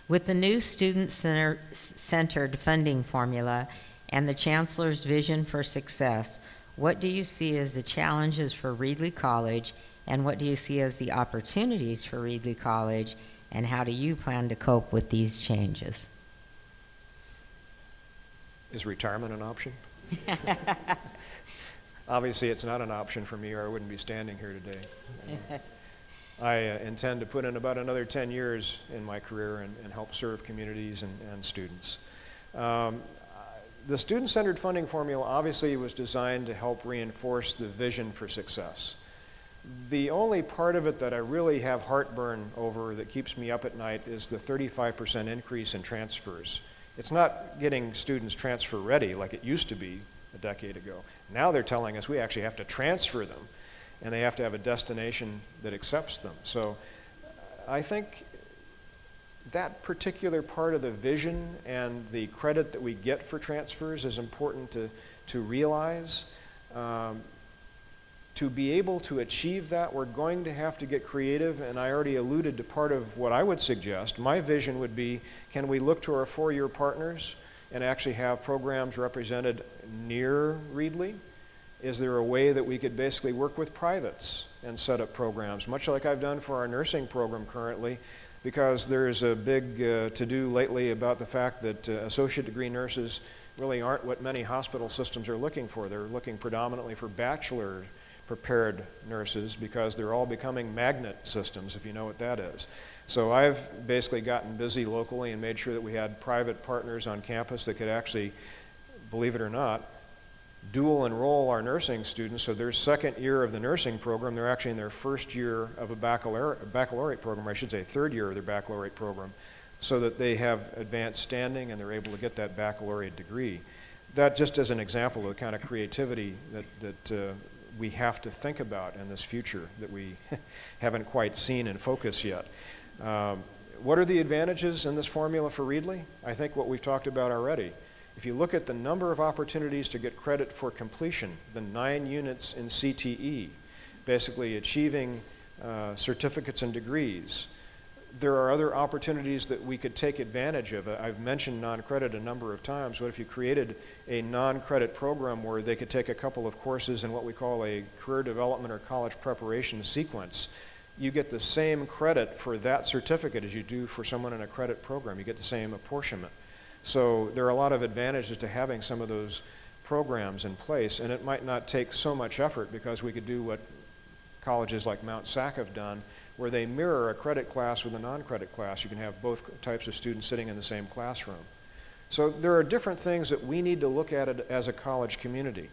With the new student-centered funding formula and the Chancellor's vision for success, what do you see as the challenges for Reedley College, and what do you see as the opportunities for Reedley College, and how do you plan to cope with these changes? Is retirement an option? Obviously, it's not an option for me, or I wouldn't be standing here today. I intend to put in about another 10 years in my career and help serve communities and students. The student-centered funding formula obviously was designed to help reinforce the vision for success. The only part of it that I really have heartburn over that keeps me up at night is the 35% increase in transfers. It's not getting students transfer ready like it used to be a decade ago. Now they're telling us we actually have to transfer them, and they have to have a destination that accepts them. So I think that particular part of the vision and the credit that we get for transfers is important to realize. To be able to achieve that, we're going to have to get creative, and I already alluded to part of what I would suggest. My vision would be, can we look to our four-year partners and actually have programs represented near Reedley? Is there a way that we could basically work with privates and set up programs, much like I've done for our nursing program currently, because there's a big to-do lately about the fact that associate degree nurses really aren't what many hospital systems are looking for. They're looking predominantly for bachelor prepared nurses because they're all becoming magnet systems, if you know what that is. So I've basically gotten busy locally and made sure that we had private partners on campus that could actually, believe it or not, dual enroll our nursing students. So their second year of the nursing program, they're actually in their first year of a baccalaureate program, or I should say third year of their baccalaureate program, so that they have advanced standing and they're able to get that baccalaureate degree. That just as an example of the kind of creativity that we have to think about in this future that we haven't quite seen in focus yet. What are the advantages in this formula for Reedley? I think what we've talked about already. If you look at the number of opportunities to get credit for completion, the 9 units in CTE, basically achieving certificates and degrees, there are other opportunities that we could take advantage of. I've mentioned non-credit a number of times. What if you created a non-credit program where they could take a couple of courses in what we call a career development or college preparation sequence? You get the same credit for that certificate as you do for someone in a credit program. You get the same apportionment. So there are a lot of advantages to having some of those programs in place, and it might not take so much effort because we could do what colleges like Mount SAC have done, where they mirror a credit class with a non-credit class. You can have both types of students sitting in the same classroom. So there are different things that we need to look at it as a college community.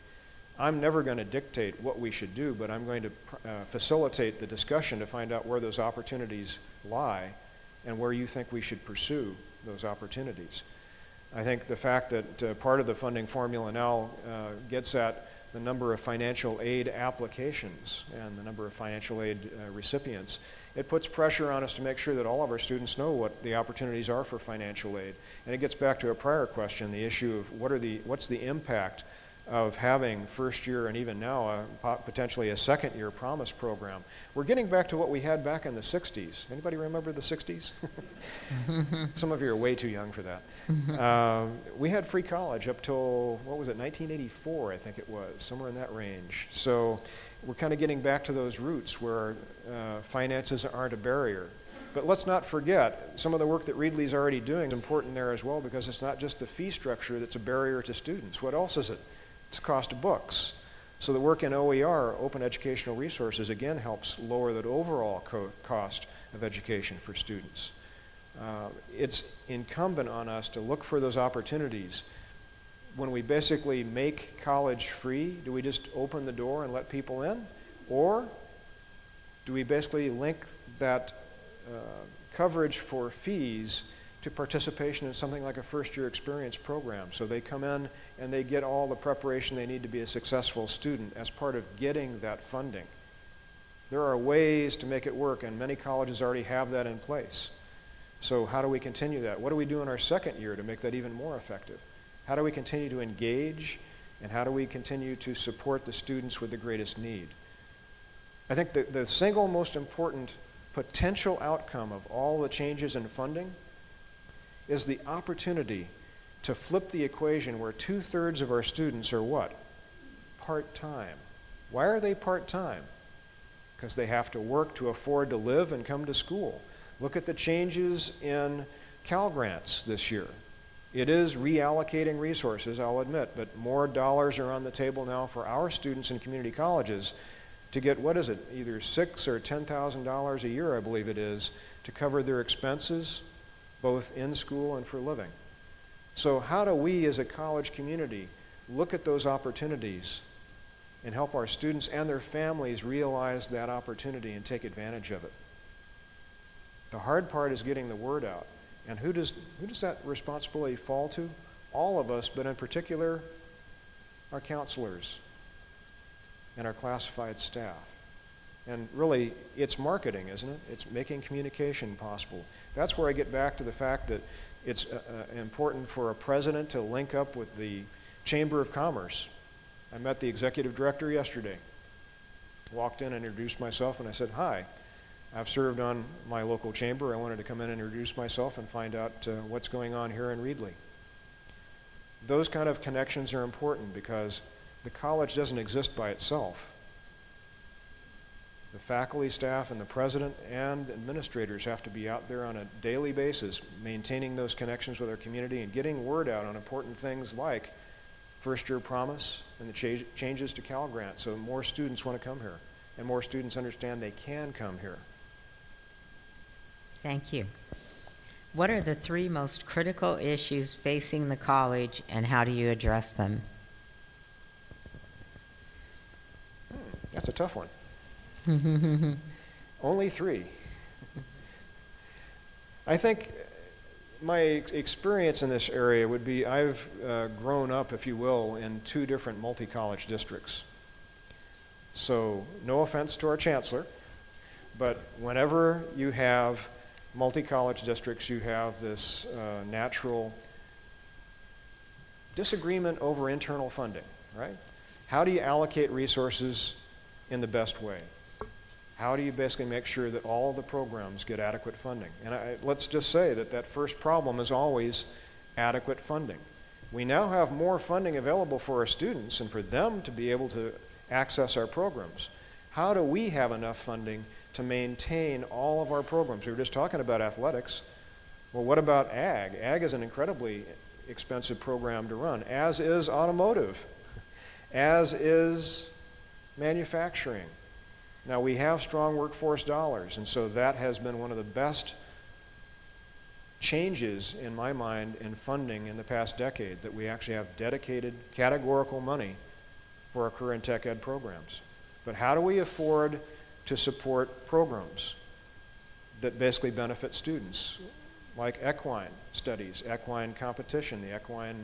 I'm never going to dictate what we should do, but I'm going to facilitate the discussion to find out where those opportunities lie and where you think we should pursue those opportunities. I think the fact that part of the funding formula now gets at the number of financial aid applications and the number of financial aid recipients, it puts pressure on us to make sure that all of our students know what the opportunities are for financial aid. And it gets back to a prior question, the issue of what's the impact of having first year and even now potentially a second year promise program. We're getting back to what we had back in the 60s. Anybody remember the 60s? Some of you are way too young for that. We had free college up till, what was it, 1984, I think it was, somewhere in that range. So we're kind of getting back to those roots where finances aren't a barrier. But let's not forget, some of the work that Reedley's already doing is important there as well, because it's not just the fee structure that's a barrier to students. What else is it? It's the cost of books. So the work in OER, Open Educational Resources, again helps lower that overall cost of education for students. It's incumbent on us to look for those opportunities. When we basically make college free, do we just open the door and let people in? Or do we basically link that coverage for fees to participation in something like a first-year experience program? So they come in and they get all the preparation they need to be a successful student as part of getting that funding. There are ways to make it work, and many colleges already have that in place. So how do we continue that? What do we do in our second year to make that even more effective? How do we continue to engage, and how do we continue to support the students with the greatest need? I think the single most important potential outcome of all the changes in funding is the opportunity to flip the equation where 2/3 of our students are what? Part-time. Why are they part-time? Because they have to work to afford to live and come to school. Look at the changes in Cal Grants this year. It is reallocating resources, I'll admit, but more dollars are on the table now for our students in community colleges to get, what is it, either $6,000 or $10,000 a year, I believe it is, to cover their expenses, both in school and for living. So how do we as a college community look at those opportunities and help our students and their families realize that opportunity and take advantage of it? The hard part is getting the word out. And who does that responsibility fall to? All of us, but in particular, our counselors and our classified staff. And really, it's marketing, isn't it? It's making communication possible. That's where I get back to the fact that it's important for a president to link up with the Chamber of Commerce. I met the executive director yesterday. Walked in and introduced myself, and I said, hi, I've served on my local chamber. I wanted to come in and introduce myself and find out what's going on here in Reedley. Those kind of connections are important because the college doesn't exist by itself. The faculty, staff, and the president and administrators have to be out there on a daily basis, maintaining those connections with our community and getting word out on important things like first-year promise and the changes to Cal Grant, so more students want to come here and more students understand they can come here. Thank you. What are the 3 most critical issues facing the college, and how do you address them? That's a tough one. Only 3. I think my experience in this area would be I've grown up, if you will, in 2 different multi-college districts. So no offense to our chancellor, but whenever you have multi-college districts, you have this natural disagreement over internal funding, right? How do you allocate resources in the best way? How do you basically make sure that all of the programs get adequate funding? And let's just say that that first problem is always adequate funding. We now have more funding available for our students and for them to be able to access our programs. How do we have enough funding to maintain all of our programs? We were just talking about athletics. Well, what about ag? Ag is an incredibly expensive program to run, as is automotive, as is manufacturing. Now, we have strong workforce dollars, and so that has been one of the best changes, in my mind, in funding in the past decade, that we actually have dedicated categorical money for our career and tech ed programs. But how do we afford to support programs that basically benefit students, like equine studies, equine competition, the equine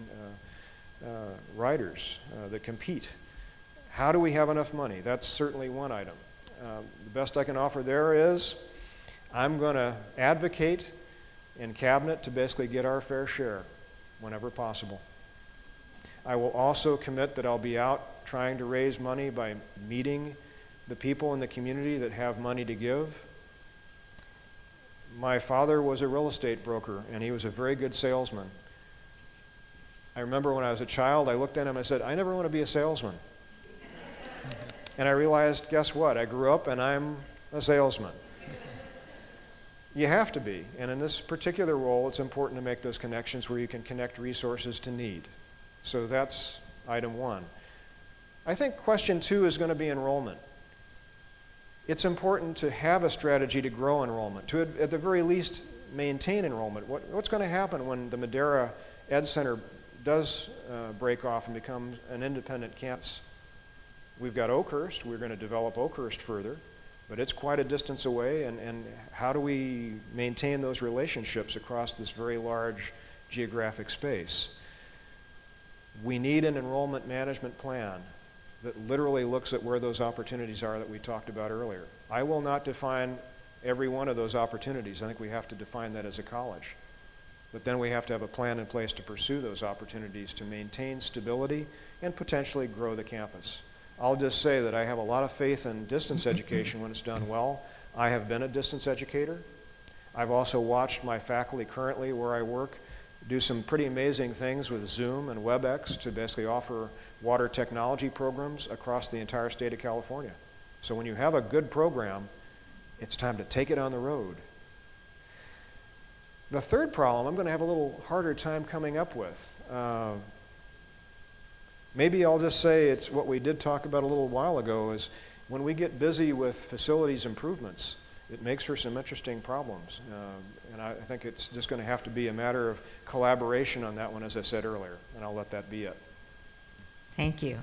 riders that compete? How do we have enough money? That's certainly one item. The best I can offer there is I'm going to advocate in cabinet to basically get our fair share whenever possible. I will also commit that I'll be out trying to raise money by meeting the people in the community that have money to give. My father was a real estate broker, and he was a very good salesman. I remember when I was a child, I looked at him and I said, I never want to be a salesman. And I realized, guess what? I grew up and I'm a salesman. You have to be. And in this particular role, it's important to make those connections where you can connect resources to need. So that's item 1. I think question 2 is going to be enrollment. It's important to have a strategy to grow enrollment, to at the very least maintain enrollment. What's going to happen when the Madera Ed Center does break off and become an independent campus? We've got Oakhurst. We're going to develop Oakhurst further, but it's quite a distance away, and how do we maintain those relationships across this very large geographic space? We need an enrollment management plan that literally looks at where those opportunities are that we talked about earlier. I will not define every one of those opportunities. I think we have to define that as a college. But then we have to have a plan in place to pursue those opportunities to maintain stability and potentially grow the campus. I'll just say that I have a lot of faith in distance education when it's done well. I have been a distance educator. I've also watched my faculty currently where I work do some pretty amazing things with Zoom and WebEx to basically offer water technology programs across the entire state of California. So when you have a good program, it's time to take it on the road. The third problem I'm going to have a little harder time coming up with. Maybe I'll just say it's what we did talk about a little while ago, is when we get busy with facilities improvements, it makes for some interesting problems. And I think it's just going to have to be a matter of collaboration on that one, as I said earlier, and I'll let that be it. Thank you.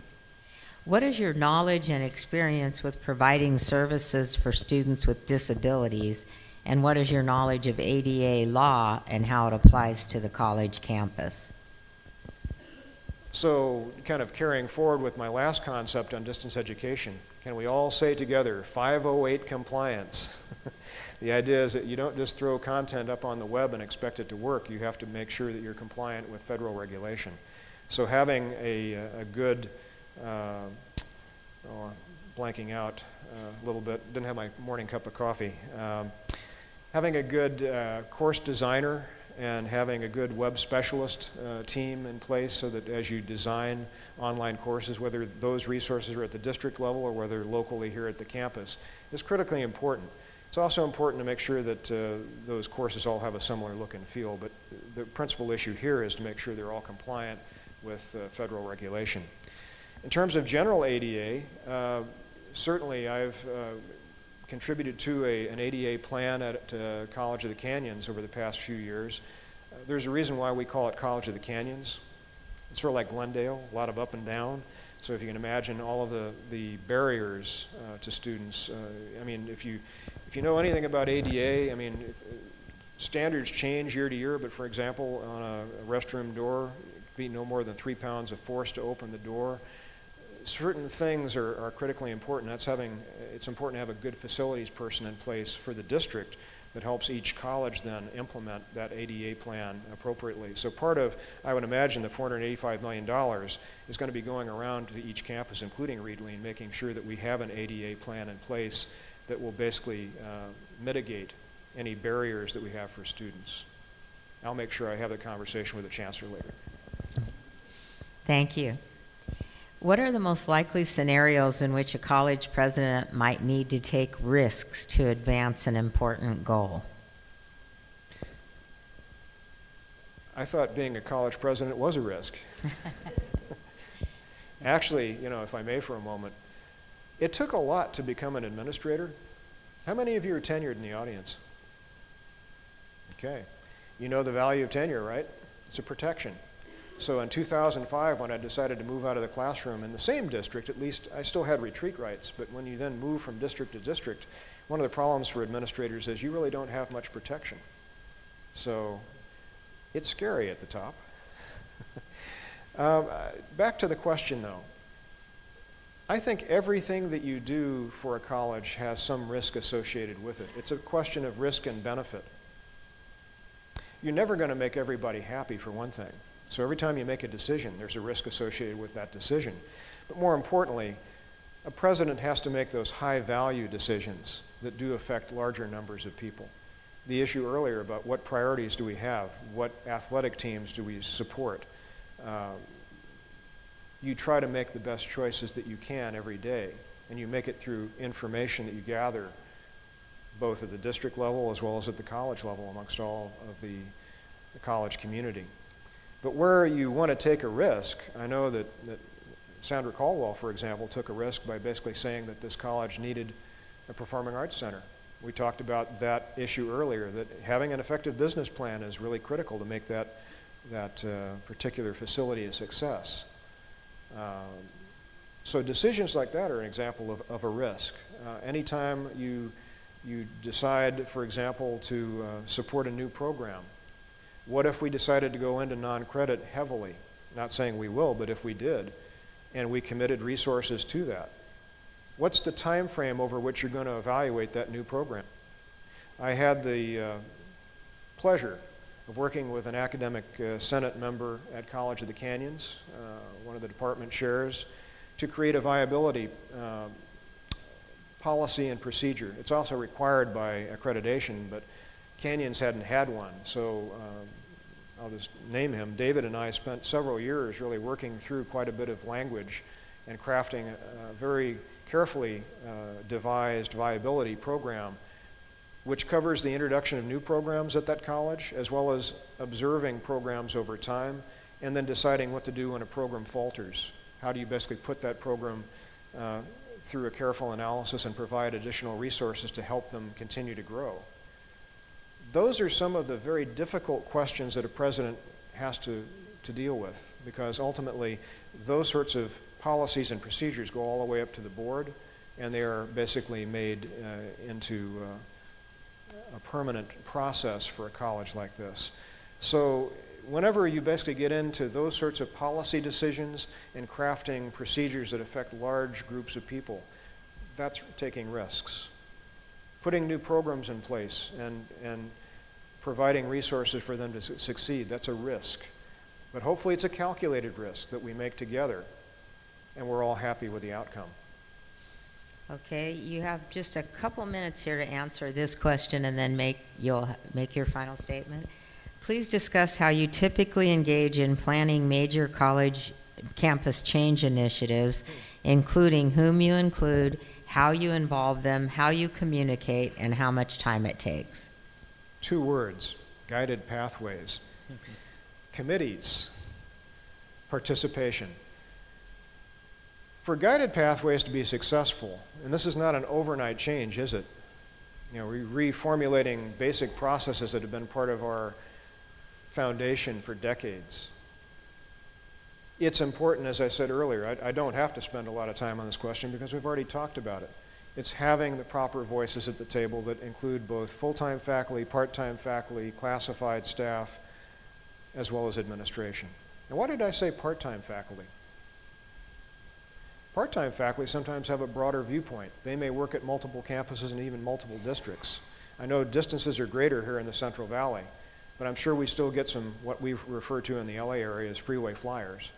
What is your knowledge and experience with providing services for students with disabilities, and what is your knowledge of ADA law and how it applies to the college campus? So, kind of carrying forward with my last concept on distance education, can we all say together, 508 compliance? The idea is that you don't just throw content up on the web and expect it to work. You have to make sure that you're compliant with federal regulation. So having a good, blanking out a little bit, didn't have my morning cup of coffee. Having a good course designer and having a good web specialist team in place so that as you design online courses, whether those resources are at the district level or whether locally here at the campus, is critically important. It's also important to make sure that those courses all have a similar look and feel, but the principal issue here is to make sure they're all compliant with federal regulation. In terms of general ADA, certainly I've contributed to an ADA plan at College of the Canyons over the past few years. There's a reason why we call it College of the Canyons. It's sort of like Glendale, a lot of up and down. So if you can imagine all of the barriers to students, I mean, if you know anything about ADA, I mean, standards change year to year, but for example, on a restroom door, it'd be no more than 3 pounds of force to open the door. Certain things are critically important. It's important to have a good facilities person in place for the district that helps each college then implement that ADA plan appropriately. So part of, I would imagine, the $485 million is going to be going around to each campus, including Reedley, and making sure that we have an ADA plan in place that will basically mitigate any barriers that we have for students. I'll make sure I have the conversation with the chancellor later. Thank you. What are the most likely scenarios in which a college president might need to take risks to advance an important goal? I thought being a college president was a risk. Actually, you know, if I may for a moment, it took a lot to become an administrator. How many of you are tenured in the audience? Okay. You know the value of tenure, right? It's a protection. So in 2005, when I decided to move out of the classroom in the same district, at least I still had retreat rights, but when you then move from district to district, one of the problems for administrators is you really don't have much protection. So it's scary at the top. Back to the question though. I think everything that you do for a college has some risk associated with it. It's a question of risk and benefit. You're never going to make everybody happy, for one thing. So every time you make a decision, there's a risk associated with that decision. But more importantly, a president has to make those high-value decisions that do affect larger numbers of people. The issue earlier about what priorities do we have, what athletic teams do we support, you try to make the best choices that you can every day, and you make it through information that you gather both at the district level as well as at the college level amongst all of the college community. But where you want to take a risk, I know that Sandra Caldwell, for example, took a risk by basically saying that this college needed a performing arts center. We talked about that issue earlier, that having an effective business plan is really critical to make that particular facility a success. So decisions like that are an example of a risk. Anytime you decide, for example, to support a new program, what if we decided to go into non-credit heavily? Not saying we will, but if we did, and we committed resources to that, what's the time frame over which you're going to evaluate that new program? I had the pleasure of working with an academic senate member at College of the Canyons, one of the department chairs, to create a viability policy and procedure. It's also required by accreditation, but Canyons hadn't had one, so I'll just name him. David and I spent several years really working through quite a bit of language and crafting a very carefully devised viability program which covers the introduction of new programs at that college as well as observing programs over time and then deciding what to do when a program falters. How do you basically put that program through a careful analysis and provide additional resources to help them continue to grow. Those are some of the very difficult questions that a president has to deal with, because ultimately those sorts of policies and procedures go all the way up to the board, and they are basically made into a permanent process for a college like this. So whenever you basically get into those sorts of policy decisions and crafting procedures that affect large groups of people, that's taking risks. Putting new programs in place and providing resources for them to succeed, that's a risk. But hopefully it's a calculated risk that we make together, and we're all happy with the outcome. Okay, you have just a couple minutes here to answer this question, and then you'll make your final statement. Please discuss how you typically engage in planning major college campus change initiatives, including whom you include, how you involve them, how you communicate, and how much time it takes. 2 words: guided pathways. Committees, participation. For guided pathways to be successful, and this is not an overnight change, is it? You know, reformulating basic processes that have been part of our foundation for decades. It's important, as I said earlier, I don't have to spend a lot of time on this question because we've already talked about it. It's having the proper voices at the table that include both full-time faculty, part-time faculty, classified staff, as well as administration. And why did I say part-time faculty? Part-time faculty sometimes have a broader viewpoint. They may work at multiple campuses and even multiple districts. I know distances are greater here in the Central Valley, but I'm sure we still get some, what we refer to in the LA area as freeway flyers.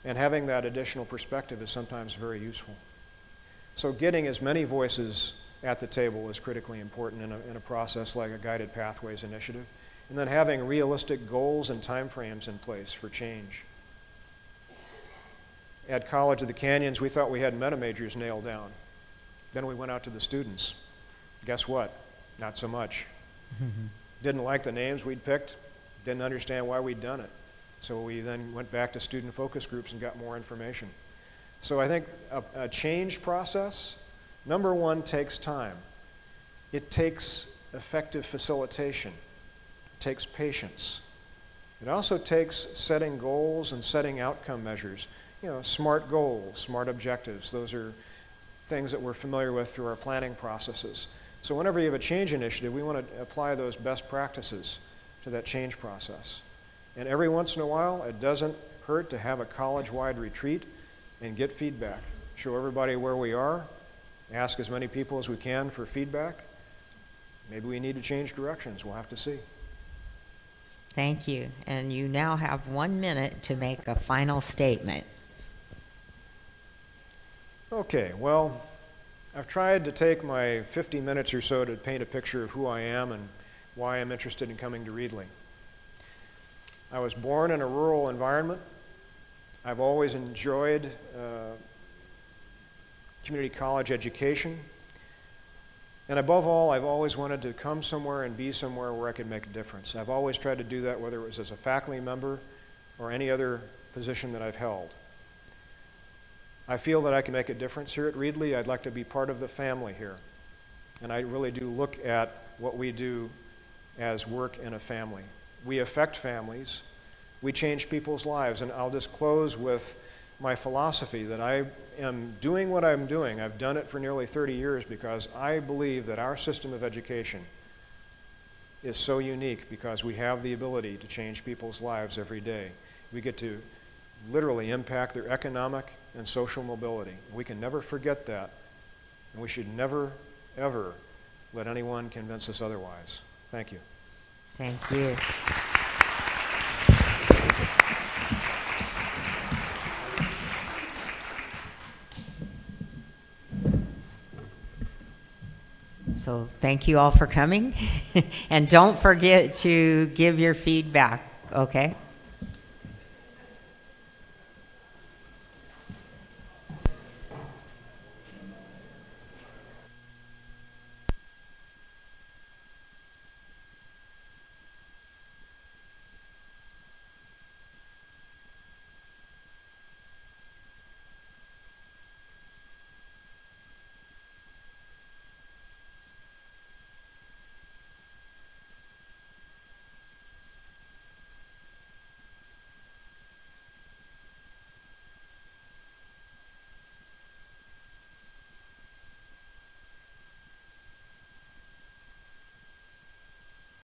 And having that additional perspective is sometimes very useful. So getting as many voices at the table is critically important in a process like a Guided Pathways initiative. And then having realistic goals and timeframes in place for change. At College of the Canyons, we thought we had meta majors nailed down. Then we went out to the students. Guess what? Not so much. Didn't like the names we'd picked, didn't understand why we'd done it. So we then went back to student focus groups and got more information. So I think a change process, number one, takes time. It takes effective facilitation. It takes patience. It also takes setting goals and setting outcome measures. You know, SMART goals, SMART objectives. Those are things that we're familiar with through our planning processes. So whenever you have a change initiative, we want to apply those best practices to that change process. And every once in a while, it doesn't hurt to have a college-wide retreat and get feedback. Show everybody where we are, ask as many people as we can for feedback. Maybe we need to change directions. We'll have to see. Thank you. And you now have 1 minute to make a final statement. Okay, well, I've tried to take my 50 minutes or so to paint a picture of who I am and why I'm interested in coming to Reedley. I was born in a rural environment. I've always enjoyed community college education. And above all, I've always wanted to come somewhere and be somewhere where I could make a difference. I've always tried to do that, whether it was as a faculty member or any other position that I've held. I feel that I can make a difference here at Reedley. I'd like to be part of the family here. And I really do look at what we do as work in a family. We affect families. We change people's lives. And I'll just close with my philosophy that I am doing what I'm doing. I've done it for nearly 30 years because I believe that our system of education is so unique because we have the ability to change people's lives every day. We get to literally impact their economic and social mobility. We can never forget that, and we should never, ever let anyone convince us otherwise. Thank you. Thank you. So thank you all for coming. And don't forget to give your feedback, okay?